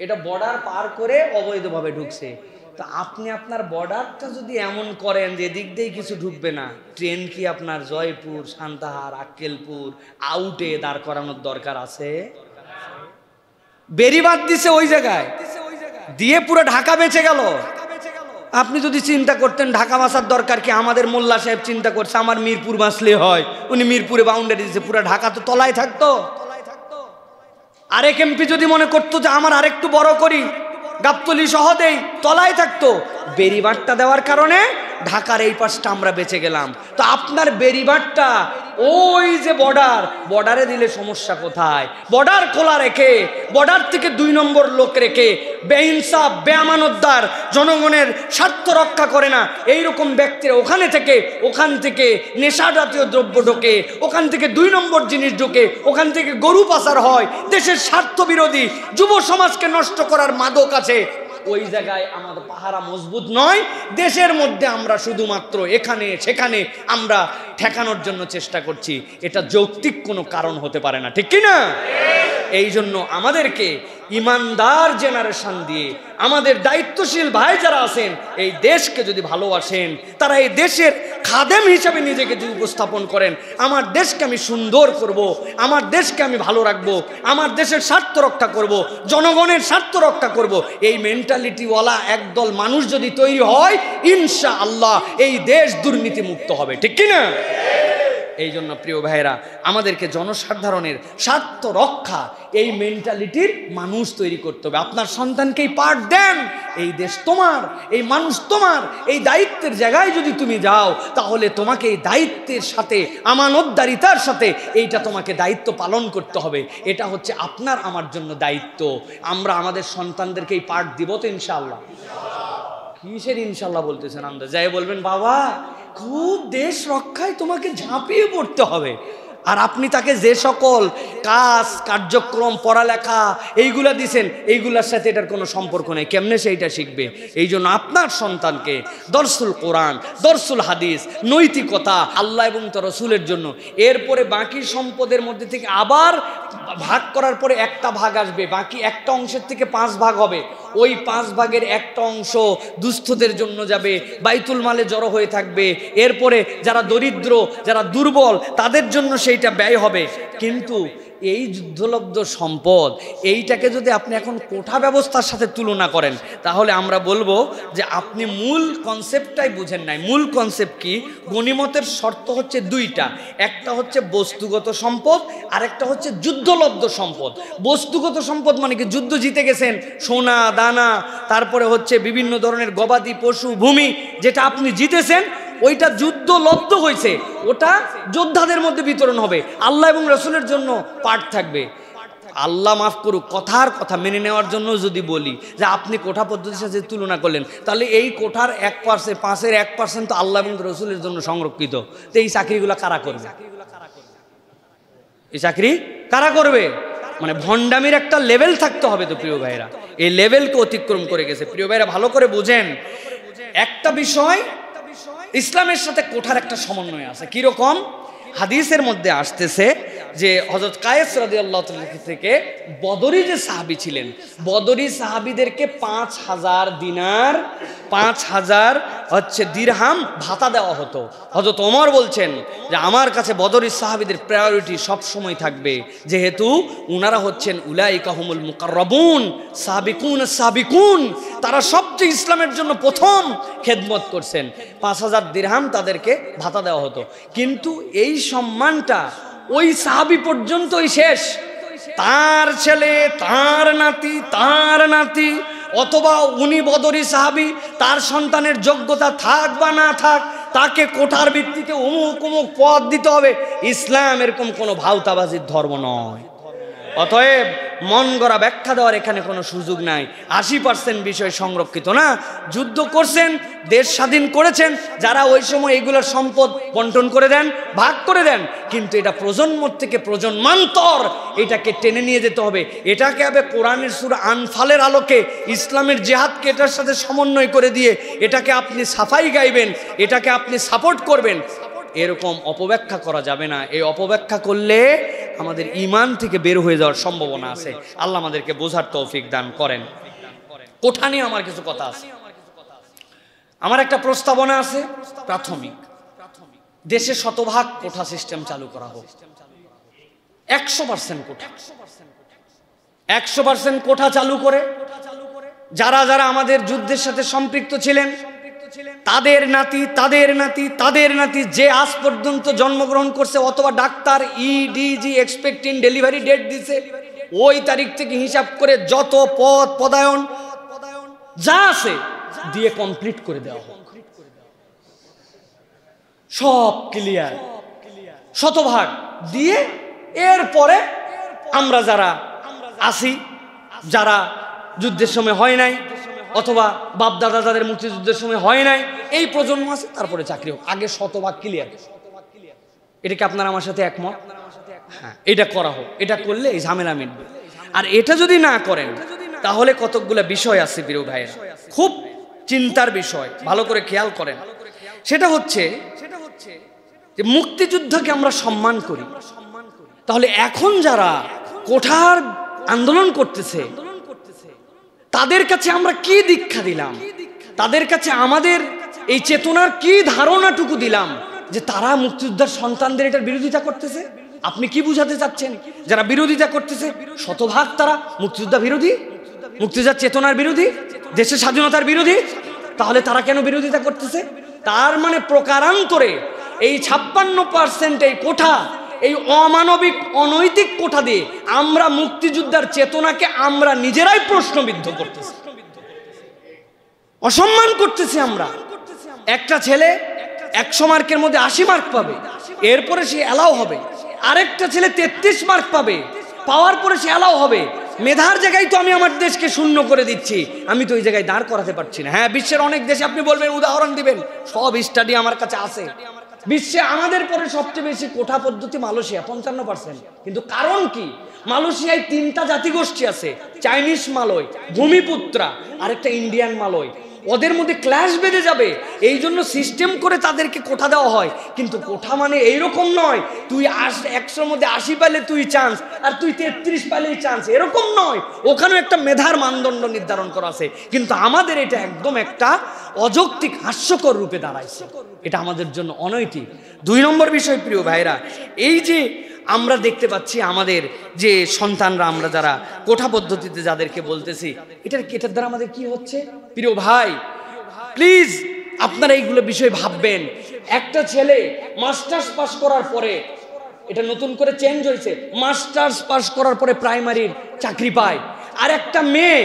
এটা বর্ডার পার করে অবৈধভাবে ঢুকছে। তো আপনি আপনার বর্ডারটা যদি এমন করেন যে দিক দিয়ে কিছু ঢুকবে না, ট্রেন কি আপনার জয়পুর, সান্তাহার, আক্কেলপুর আউটে দাঁড় করানোর দরকার আছে? বেরিবাদ দিছে ওই জায়গায়, দিয়ে পুরো ঢাকা বেঁচে গেল। আপনি যদি চিন্তা করতেন ঢাকা বাঁচার দরকার কি, আমাদের মোল্লা সাহেব চিন্তা করছে আমার মিরপুর বাঁচলে হয়, উনি মিরপুরে বাউন্ডারি দিচ্ছে, পুরো ঢাকা তো তলায় থাকতো। আরেক এমপি যদি মনে করতো যে আমার আরেকটু বড় করি, গাবতলী সহ দেই, তলায় থাকতো। বেরিবারটা দেওয়ার কারণে ঢাকার এই পাশটা আমরা বেঁচে গেলাম। তো আপনার বেরিবারটা ওই যে বর্ডারে দিলে সমস্যা কোথায়? বর্ডার খোলা রেখে, বর্ডার থেকে 2 নম্বর লোক রেখে, বেইনসাফ, বেআমানতদার, জনগণের স্বার্থ রক্ষা করে না এইরকম ব্যক্তিরা ওখান থেকে নেশা জাতীয় দ্রব্য ঢোকে, ওখান থেকে 2 নম্বর জিনিস ঢোকে, ওখান থেকে গরু পাচার হয়, দেশের স্বার্থ বিরোধী, যুব সমাজকে নষ্ট করার মাদক আছে। ওই জায়গায় আমাদের পাহারা মজবুত নয়। দেশের মধ্যে আমরা শুধুমাত্র এখানে সেখানে আমরা ঠেকানোর জন্য চেষ্টা করছি, এটা যৌক্তিক কোনো কারণ হতে পারে না, ঠিক কিনা? এই জন্য আমাদেরকে ইমানদার জেনারেশন দিয়ে, আমাদের দায়িত্বশীল ভাই যারা আছেন, এই দেশকে যদি ভালোবাসেন, তারা এই দেশের খাদেম হিসাবে নিজেকে যদি উপস্থাপন করেন, আমার দেশকে আমি সুন্দর করব, আমার দেশকে আমি ভালো রাখবো, আমার দেশের স্বার্থ রক্ষা করব, জনগণের স্বার্থ রক্ষা করব, এই মেন্টালিটিওয়ালা একদল মানুষ যদি তৈরি হয়, ইনশাআল্লাহ এই দেশ দুর্নীতি মুক্ত হবে, ঠিক কিনা? এই জন্য প্রিয় ভাইয়েরা আমাদেরকে জনসাধারণের স্বার্থ রক্ষা এই মেন্টালিটির মানুষ তৈরি করতে হবে। আপনার সন্তানকেই পাঠ দেন, এই দেশ তোমার, এই মানুষ তোমার, এই দায়িত্বের জায়গায় যদি তুমি যাও, তাহলে তোমাকে এই দায়িত্বের সাথে, আমানতদারিতার সাথে এইটা তোমাকে দায়িত্ব পালন করতে হবে। এটা হচ্ছে আপনার আমার জন্য দায়িত্ব। আমরা আমাদের সন্তানদেরকে এই পাঠ দিব তো ইনশাআল্লাহ? কিসের ইনশাআল্লাহ বলতেছেন? আমরা যাই বলবেন বাবা খুব দেশ রক্ষায় তোমাকে ঝাঁপিয়ে পড়তে হবে। আর আপনি তাকে যে সকল কাজ কার্যক্রম পড়ালেখা এইগুলা দিছেন, এইগুলার সাথে এটার কোনো সম্পর্ক নেই। কেমনে সে এইটা শিখবে? এই জন্য আপনার সন্তানকে দরসুল কোরআন, দরসুল হাদিস, নৈতিকতা, আল্লাহ এবং তার রাসূলের জন্য, এরপরে বাকি সম্পদের মধ্যে থেকে আবার ভাগ করার পরে একটা ভাগ আসবে, বাকি একটা অংশের থেকে 5 ভাগ হবে। ওই 5 ভাগের একটা অংশ দুস্থদের জন্য যাবে, বাইতুল মালে জড়ো হয়ে থাকবে। এরপরে যারা দরিদ্র, যারা দুর্বল, তাদের জন্য সেইটা ব্যয় হবে। কিন্তু এই যুদ্ধলব্ধ সম্পদ, এইটাকে যদি আপনি এখন কোঠা ব্যবস্থার সাথে তুলনা করেন, তাহলে আমরা বলবো যে আপনি মূল কনসেপ্টটাই বুঝেন নাই। মূল কনসেপ্ট কি? গনিমতের শর্ত হচ্ছে 2টা, একটা হচ্ছে বস্তুগত সম্পদ, আর একটা হচ্ছে যুদ্ধলব্ধ সম্পদ। বস্তুগত সম্পদ মানে কি? যুদ্ধ জিতে গেছেন, সোনা দানা, তারপরে হচ্ছে বিভিন্ন ধরনের গবাদি পশু, ভূমি, যেটা আপনি জিতেছেন ওইটা যুদ্ধলব্ধ হয়েছে, ওটা যোদ্ধাদের মধ্যে বিতরণ হবে, আল্লাহ এবং রাসূলের জন্য পাঠ থাকবে। আল্লাহ মাফ করুক, কথার কথা মেনে নেওয়ার জন্য যদি বলি যে আপনি কোঠা পদ্ধতির সাথে তুলনা করলেন, তাহলে এই কোঠার 1%, 5-এর 1% তো আল্লাহ এবং রাসূলের জন্য সংরক্ষিত। তো এই চাকরিগুলো কারা করবে? এই চাকরি কারা করবে? মানে ভণ্ডামির একটা লেভেল থাকতে হবে তো প্রিয় ভাইরা। এই লেভেলকে অতিক্রম করে গেছে। প্রিয় ভাইরা ভালো করে বুঝেন, একটা বিষয় ইসলামের সাথে কোঠার একটা সমন্বয় আছে। কিরকম? হাদিসের মধ্যে আসতেছে যে হযরত কায়েস রাদিয়াল্লাহু তাআলা থেকে বদরি যে সাহাবী ছিলেন, বদরি সাহাবীদেরকে 5000 দিনার, 5000 দিরহাম ভাতা দেওয়া হতো। হযরত ওমর বলছেন যে আমার কাছে বদরি সাহাবীদের প্রায়োরিটি সব সময় থাকবে, যেহেতু উনারা হচ্ছেন উলাইকা হুমুল মুকাররাবুন সাবিকুন সাবিকুন, তারা সবচেয়ে ইসলামের জন্য প্রথম খেদমত করছেন। 5000 দিরহাম তাদেরকে ভাতা দেওয়া হতো। কিন্তু এই সম্মানটা ওই সাহাবী পর্যন্তই শেষ। তার ছেলে, তার নাতি, তার নাতি, অথবা উনি বদরি সাহাবী, তার সন্তানের যোগ্যতা থাক বা না থাক, তাকে কোঠার ভিত্তিতে অমুক অমুক পদ দিতে হবে। ইসলাম এরকম কোনো ভাওতাবাজির ধর্ম নয়। অতএব মন গড়া ব্যাখ্যা দেওয়ার এখানে কোনো সুযোগ নাই। 80% বিষয় সংরক্ষিত না। যুদ্ধ করছেন, দেশ স্বাধীন করেছেন, যারা ওই সময় এগুলোর সম্পদ বন্টন করে দেন, ভাগ করে দেন, কিন্তু এটা প্রজন্ম থেকে প্রজন্মান্তর এটাকে টেনে নিয়ে যেতে হবে। এটাকে হবে কোরআনের সূরা আনফালের আলোকে ইসলামের জিহাদকে এটার সাথে সমন্বয় করে দিয়ে এটাকে আপনি সাফাই গাইবেন, এটাকে আপনি সাপোর্ট করবেন, এরকম অপব্যাখ্যা করা যাবে না। এই অপব্যাখ্যা করলে আমাদের ঈমান থেকে বের হয়ে যাওয়ার সম্ভাবনা আছে। আল্লাহ আমাদেরকে বোঝার তৌফিক দান করেন। কোঠা নিয়ে আমার কিছু কথা আছে। আমার একটা প্রস্তাবনা আছে প্রাথমিক, দেশে 100% কোঠা সিস্টেম চালু করা হোক। 100% কোঠা, 100% কোঠা চালু করে যারা যারা আমাদের যুদ্ধের সাথে সম্পৃক্ত ছিলেন, তাদের নাতি, তাদের নাতি, তাদের নাতি যে আজ পর্যন্ত জন্মগ্রহণ করছে, অথবা ডাক্তার ইডিজি এক্সপেক্টিং ডেলিভারি ডেট দিছে, ওই তারিখ থেকে হিসাব করে যত পদ পদায়ন যা আছে দিয়ে কমপ্লিট করে দেওয়া হোক। সব ক্লিয়ার, 100% দিয়ে এরপরে আমরা যারা আসি, যারা যুদ্ধের সময় হয় নাই, অথবা বাপ দাদা যাদের মুক্তিযুদ্ধের সময় হয় নাই, এই প্রজন্ম আছে, তারপরে চাকরি হোক। আগে 100% ক্লিয়ার। এটা কি আপনারা আমার সাথে একমত? হ্যাঁ, এটা করা হোক। এটা করলে এই ঝামেলা মিটবে। আর এটা যদি না করেন তাহলে কতকগুলো বিষয় আছে প্রিয় ভাইয়েরা, খুব চিন্তার বিষয়, ভালো করে খেয়াল করেন। সেটা হচ্ছে যে মুক্তিযুদ্ধকে আমরা সম্মান করি, তাহলে এখন যারা কোঠার আন্দোলন করতেছে তাদের কাছে আমরা কি দীক্ষা দিলাম, তাদের কাছে আমাদের এই চেতনার কি ধারণাটুকু দিলাম যে তারা মুক্তিযোদ্ধার সন্তানদের এটার বিরোধিতা করতেছে? আপনি কি বুঝাতে চাচ্ছেন? যারা বিরোধিতা করতেছে 100% তারা মুক্তিযোদ্ধা বিরোধী, মুক্তিযোদ্ধার চেতনার বিরোধী, দেশের স্বাধীনতার বিরোধী। তাহলে তারা কেন বিরোধিতা করতেছে? তার মানে প্রকারান্তরে এই 56% এই কোঠা, এই অমানবিক অনৈতিক কোঠা দিয়ে আমরা মুক্তিযোদ্ধার চেতনাকে আমরা নিজেরাই প্রশ্নবিদ্ধ করতেছি, অসম্মান করতেছি। আমরা একটা ছেলে 100 মার্কের মধ্যে 80 মার্ক পাবে, এরপরে সে অ্যালাউ হবে। আরেকটা ছেলে 33 মার্ক পাবে, পাওয়ার পরে সে অ্যালাউ হবে। মেধার জায়গায় তো আমি আমার দেশকে শূন্য করে দিচ্ছি, আমি তো ওই জায়গায় দাঁড় করাতে পারছি না। হ্যাঁ, বিশ্বের অনেক দেশে আপনি বলবেন, উদাহরণ দিবেন, সব স্টাডি আমার কাছে আছে, বিশ্বে আমাদের পরে সবচেয়ে বেশি কোঠা পদ্ধতি মালয়েশিয়া 55%। কিন্তু কারণ কি? মালয়েশিয়ায় 3টা জাতিগোষ্ঠী আছে, চাইনিজ মালয়, ভূমিপুত্রা, আরেকটা ইন্ডিয়ান মালয়। ওদের মধ্যে ক্ল্যাশ বেঁধে যাবে, এই জন্য সিস্টেম করে তাদেরকে কোঠা দেওয়া হয়। কিন্তু কোঠা মানে এইরকম নয় তুই 100-র মধ্যে 80 পাইলে তুই চান্স, আর তুই 33 পাইলেই চান্স, এরকম নয়। ওখানেও একটা মেধার মানদণ্ড নির্ধারণ করা আছে। কিন্তু আমাদের এটা একদম একটা অযৌক্তিক হাস্যকর রূপে দাঁড়াইছে, এটা আমাদের জন্য অনৈতিক। 2 নম্বর বিষয় প্রিয় ভাইরা, এই যে আমরা দেখতে পাচ্ছি আমাদের যে সন্তানরা, আমরা যারা কোঠা পদ্ধতিতে যাদেরকে বলতেছি, এটার দ্বারা আমাদের কি হচ্ছে? প্রিয় ভাই প্লিজ আপনারা এইগুলো বিষয় ভাববেন। একটা ছেলে মাস্টার্স পাস করার পরে, এটা নতুন করে চেঞ্জ হয়েছে, মাস্টার্স পাস করার পরে প্রাইমারির চাকরি পায়, আর একটা মেয়ে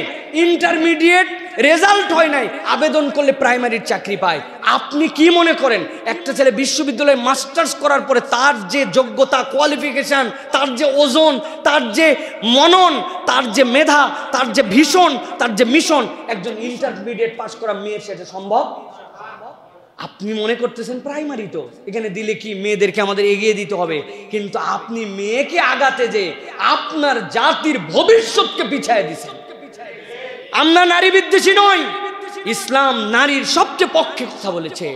ইন্টারমিডিয়েট রেজাল্ট হয় নাই, আবেদন করলে প্রাইমারির চাকরি পায়। আপনি কি মনে করেন একটা ছেলে বিশ্ববিদ্যালয়ে মাস্টার্স করার পরে তার যে যোগ্যতা, কোয়ালিফিকেশন, তার যে ওজন, তার যে মনন, তার যে মেধা, তার যে ভীষণ, তার যে মিশন, একজন ইন্টারমিডিয়েট পাস করা মেয়ের সেটা সম্ভব? আপনি মনে করতেছেন প্রাইমারি তো এখানে দিলে কি মেয়েদেরকে আমাদের এগিয়ে দিতে হবে, কিন্তু আপনি মেয়েকে আগাতে যে আপনার জাতির ভবিষ্যৎকে পিছায় দিচ্ছেন। আমরা নারী বিদ্বেষী নই, ইসলাম নারীর সবচেয়ে পক্ষে কথা বলেছে।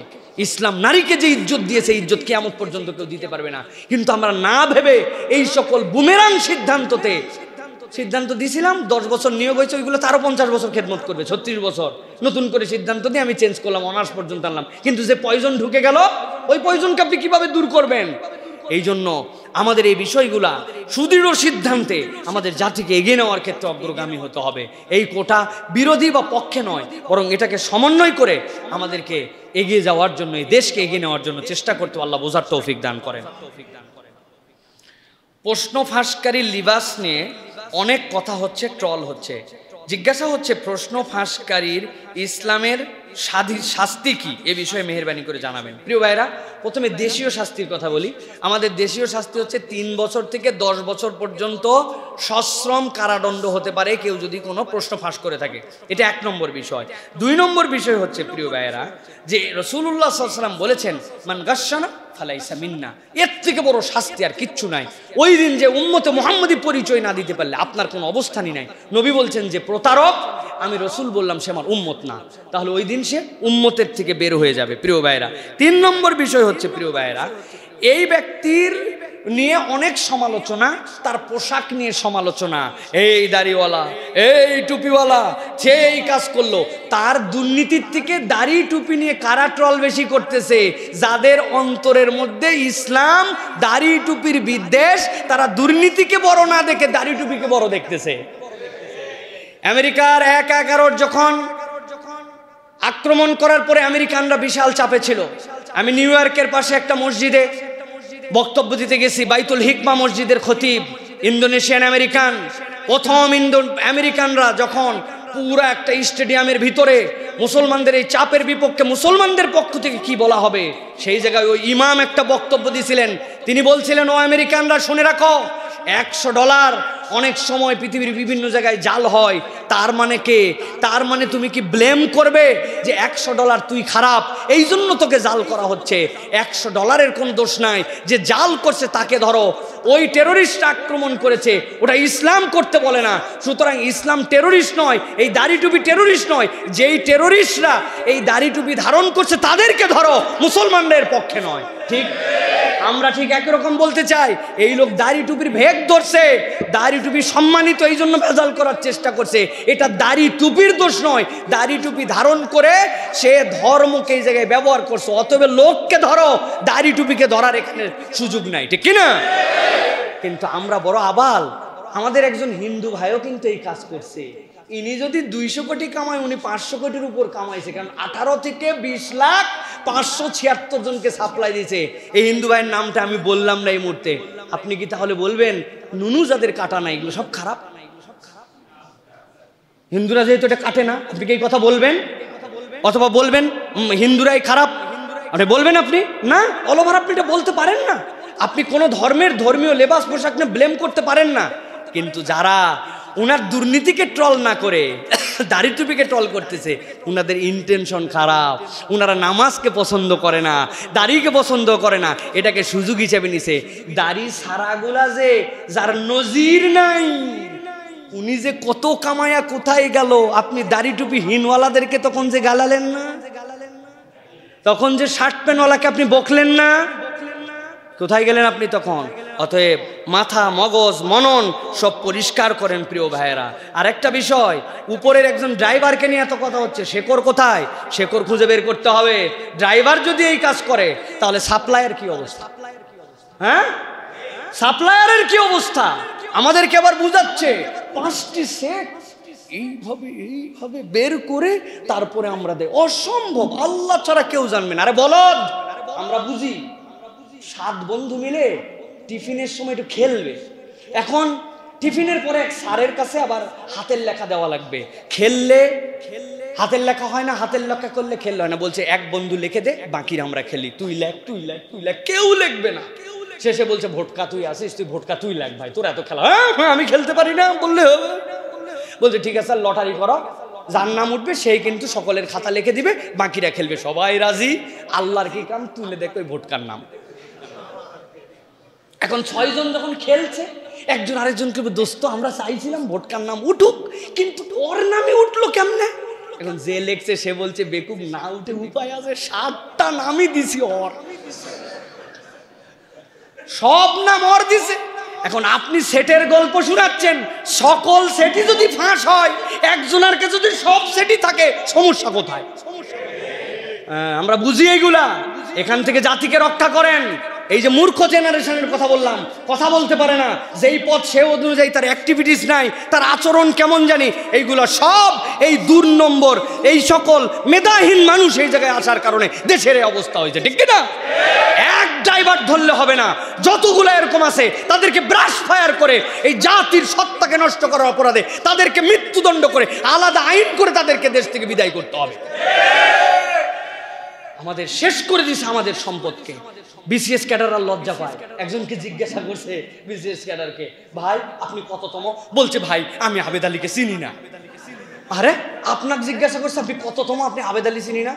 ইসলাম নারীকে যে ইজ্জত দিয়েছে, ইজ্জত কিয়ামত পর্যন্ত কেউ দিতে পারবে না। কিন্তু আমরা না ভেবে এই সকল বুমেরাং সিদ্ধান্ত দিয়েছিলাম, 10 বছর নিয়োগ হয়েছে, ওইগুলো তারও 50 বছর খেদমত করবে, 36 বছর নতুন করে সিদ্ধান্ত দিয়ে আমি চেঞ্জ করলাম, অনার্স পর্যন্ত আনলাম। কিন্তু যে পয়জন ঢুকে গেল, ওই পয়জনকে আপনি কিভাবে দূর করবেন? এই জন্য আমাদের এই বিষয়গুলা সুদৃঢ় সিদ্ধান্তে আমাদের জাতিকে এগিয়ে নেওয়ার ক্ষেত্রে অগ্রগামী হতে হবে। এই কোটা বিরোধী বা পক্ষে নয়, বরং এটাকে সমন্বয় করে আমাদেরকে এগিয়ে যাওয়ার জন্য, এই দেশকে এগিয়ে নেওয়ার জন্য চেষ্টা করতে আল্লাহ বোঝার তৌফিক দান করেন। প্রশ্ন ফাঁসকারী লিবাস নিয়ে অনেক কথা হচ্ছে, ট্রল হচ্ছে। জিজ্ঞাসা হচ্ছে প্রশ্ন ফাঁসকারীর ইসলামের শাস্তি কি, এ বিষয়ে মেহেরবানি করে জানাবেন। প্রিয় ভাইরা, প্রথমে দেশীয় শাস্তির কথা বলি। আমাদের দেশীয় শাস্তি হচ্ছে 3 বছর থেকে 10 বছর পর্যন্ত সশ্রম কারাদণ্ড হতে পারে কেউ যদি কোনো প্রশ্ন ফাঁস করে থাকে। এটা 1 নম্বর বিষয়। 2 নম্বর বিষয় হচ্ছে প্রিয় ভাইরা, যে রাসূলুল্লাহ সাল্লাল্লাহু আলাইহি ওয়াসাল্লাম বলেছেন মান গাশশানা ফালাইসা মিন্না, এর থেকে বড় শাস্তি আর কিচ্ছু নাই। ওই দিন যে উম্মতে মুহাম্মদী পরিচয় না দিতে পারলে আপনার কোনো অবস্থানই নাই। নবী বলছেন যে প্রতারক, আমি রসুল বললাম সে আমার উম্মত না, তাহলে ওই দিন সে উম্মতের থেকে বের হয়ে যাবে। প্রিয় ভাইরা, 3 নম্বর বিষয় হচ্ছে প্রিয় ভাইরা, এই ব্যক্তির নিয়ে অনেক সমালোচনা, তার পোশাক নিয়ে সমালোচনা, এই দাড়িওয়ালা, এই টুপিওয়ালা, সে এই কাজ করলো। তার দুর্নীতির থেকে দাড়ি টুপি নিয়ে কারা ট্রল বেশি করতেছে? যাদের অন্তরের মধ্যে ইসলাম, দাড়ি টুপির বিদ্বেষ, তারা দুর্নীতিকে বড় না দেখে দাড়ি টুপিকে বড় দেখতেছে। আমেরিকার 11 যখন আক্রমণ করার পরে আমেরিকানরা বিশাল চাপে ছিল। আমি নিউ ইয়র্কের পাশে একটা মসজিদে বক্তব্য দিতে গেছি, বাইতুল হিকমা মসজিদের খতিব ইন্দোনেশিয়ান আমেরিকান। প্রথম আমেরিকানরা যখন পুরো একটা স্টেডিয়ামের ভিতরে মুসলমানদের এই চাপের বিপক্ষে মুসলমানদের পক্ষ থেকে কি বলা হবে, সেই জায়গায় ওই ইমাম একটা বক্তব্য দিয়েছিলেন। তিনি বলছিলেন, ও আমেরিকানরা শুনে রাখো, $100 অনেক সময় পৃথিবীর বিভিন্ন জায়গায় জাল হয়। তার মানে কে? তার মানে তুমি কি ব্লেম করবে যে $100 তুই খারাপ, এই জন্য তোকে জাল করা হচ্ছে? $100 কোন দোষ নাই, যে জাল করছে তাকে ধরো। ওই টেরোরিস্ট আক্রমণ করেছে, ওটা ইসলাম করতে বলে না। সুতরাং ইসলাম টেরোরিস্ট নয়, এই দাড়ি টুপি টেরোরিস্ট নয়। যেই টেরোরিস্টরা এই দাড়ি টুপি ধারণ করছে তাদেরকে ধরো, মুসলমানদের পক্ষে নয়। ঠিক আমরা ঠিক একই রকম বলতে চাই, এই লোক দাড়ি টুপির ভেগ ধরছে, দাড়ি টুপি সম্মানিত এই জন্য ভেজাল করার চেষ্টা করছে। এটা দাড়ি টুপির দোষ নয়, দাড়ি টুপি ধারণ করে সে ধর্মকে এই জায়গায় ব্যবহার করছে। অতএব লোককে ধরো, দাড়ি টুপিকে ধরার এখানে সুযোগ নাই, ঠিক কিনা? কিন্তু আমরা বড় আবাল, আমাদের একজন হিন্দু ভাইও কিন্তু এই কাজ করছে। ইনি যদি 200 কোটি কামায়, উনি 500 কোটির উপর কামাইছে, কারণ 18 থেকে 20,576 জনকে সাপ্লাই দিয়েছে। এই হিন্দু ভাইয়ের নামটা আমি বললাম না এই মুহূর্তে। আপনি কি তাহলে বলবেন নুনু যাদের কাটা না এগুলো সব খারাপ? হিন্দুরা যেহেতু এটা কাটে না, আপনি কি এই কথা বলবেন? অথবা বলবেন হিন্দুরাই খারাপ, আপনি বলবেন? আপনি না, অলওভার আপনি এটা বলতে পারেন না। আপনি কোনো ধর্মের ধর্মীয় লেবাস পোশাক নিয়ে ব্লেম করতে পারেন না। কিন্তু যারা ওনার দুর্নীতিকে ট্রল না করে দাড়ি টুপিকে টল করতেছে, উনাদের ইন্টেনশন খারাপ, উনারা নামাজকে পছন্দ করে না, দাড়িকে পছন্দ করে না, এটাকে সুযোগ হিসেবে নিছে। দাড়ি সারাগুলা যে যার নজির নাই, উনি যে কত কামায়া কোথায় গেল, আপনি দাড়ি টুপি হিনওয়ালাদেরকে তখন যে গালালেন না, তখন যে শার্ট প্যান্টওয়ালাকে আপনি বকলেন না, কোথায় গেলেন আপনি তখন? অতএব মাথা, মগজ, মনন সব পরিষ্কার করেন প্রিয় ভাইয়েরা। আর একটা বিষয়, উপরের একজন ড্রাইভারকে নিয়ে এত কথা হচ্ছে, শেকড় কোথায়? শেকড় খুঁজে বের করতে হবে। ড্রাইভার যদি এই কাজ করে তাহলে সাপ্লায়ার কি অবস্থা? হ্যাঁ, সাপ্লায়ারের কি অবস্থা? আমাদেরকে আবার বুঝাচ্ছে 5টি সেট এইভাবে বের করে তারপরে আমরা দেই। অসম্ভব, আল্লাহ ছাড়া কেউ জানবে না। আরে বলদ, আমরা বুঝি 7 বন্ধু মিলে টিফিনের সময় একটু খেলবে। এখন টিফিনের পরে এক স্যারের কাছে আবার হাতের লেখা দেওয়া লাগবে। খেললে হাতের লেখা হয় না, হাতের লেখা করলে খেললে হয় না। বলছে এক বন্ধু লিখে দে, বাকিরা আমরা খেলি, তুই লেখ, তুই লেখ, তুই লেখ। কেউ লিখবে না। শেষে বলছে ভোটকা তুই আসিস, তুই ভোটকা তুই লেখ ভাই, তোর এত খেলা। হ্যাঁ আমি খেলতে পারি না বললে হবে। বলছে ঠিক আছে লটারি করো, যার নাম উঠবে সেই কিন্তু সকলের খাতা লিখে দিবে, বাকিরা খেলবে। সবাই রাজি। আল্লাহর কি কাম, তুলে দেখ ওই ভোটকার নাম। এখন 6 জন যখন খেলছে, একজন আরেকজনকে দোস্ত আমরা চাইছিলাম ভোটকার নাম উঠুক, কিন্তু ওর নামে উঠলো কেমনে? এখন যে লেখছে সে বলছে বেকুব, না উঠে উপায় আছে, 7টা নামই দিছি ওর, সব নাম ওর দিছে। এখন আপনি সেটের গল্প শোনাচ্ছেন, সকল সেটই যদি ফাঁস হয়, একজনের কাছে যদি সব সেটই থাকে, সমস্যা কোথায়? আমরা বুঝি এইগুলা। এখান থেকে জাতিকে রক্ষা করেন। এই যে মূর্খ জেনারেশনের কথা বললাম, কথা বলতে পারে না, যেই পথ সে অনুযায়ী তার অ্যাক্টিভিটিস নাই, তার আচরণ কেমন জানি, এইগুলো সব এই 2 নম্বর, এই সকল মেধাহীন মানুষ এই জায়গায় আসার কারণে দেশের এই অবস্থা হয়েছে, ঠিক না? এক ড্রাইভার ধরলে হবে না, যতগুলো এরকম আছে তাদেরকে ব্রাশ ফায়ার করে এই জাতির সত্তাকে নষ্ট করার অপরাধে তাদেরকে মৃত্যুদণ্ড করে আলাদা আইন করে তাদেরকে দেশ থেকে বিদায় করতে হবে। আমাদের শেষ করে দিছে আমাদের সম্পদকে। বিসিএস ক্যাডাররা লজ্জা পায়। একজনকে জিজ্ঞাসা করছে বিসিএস ক্যাডারকে, ভাই আপনি কততম? বলছে ভাই আমি আবেদ আলীকে চিনি না। আরে আপনাকে জিজ্ঞাসা করছে আপনি কততম, আপনি আবেদ আলী চিনি না?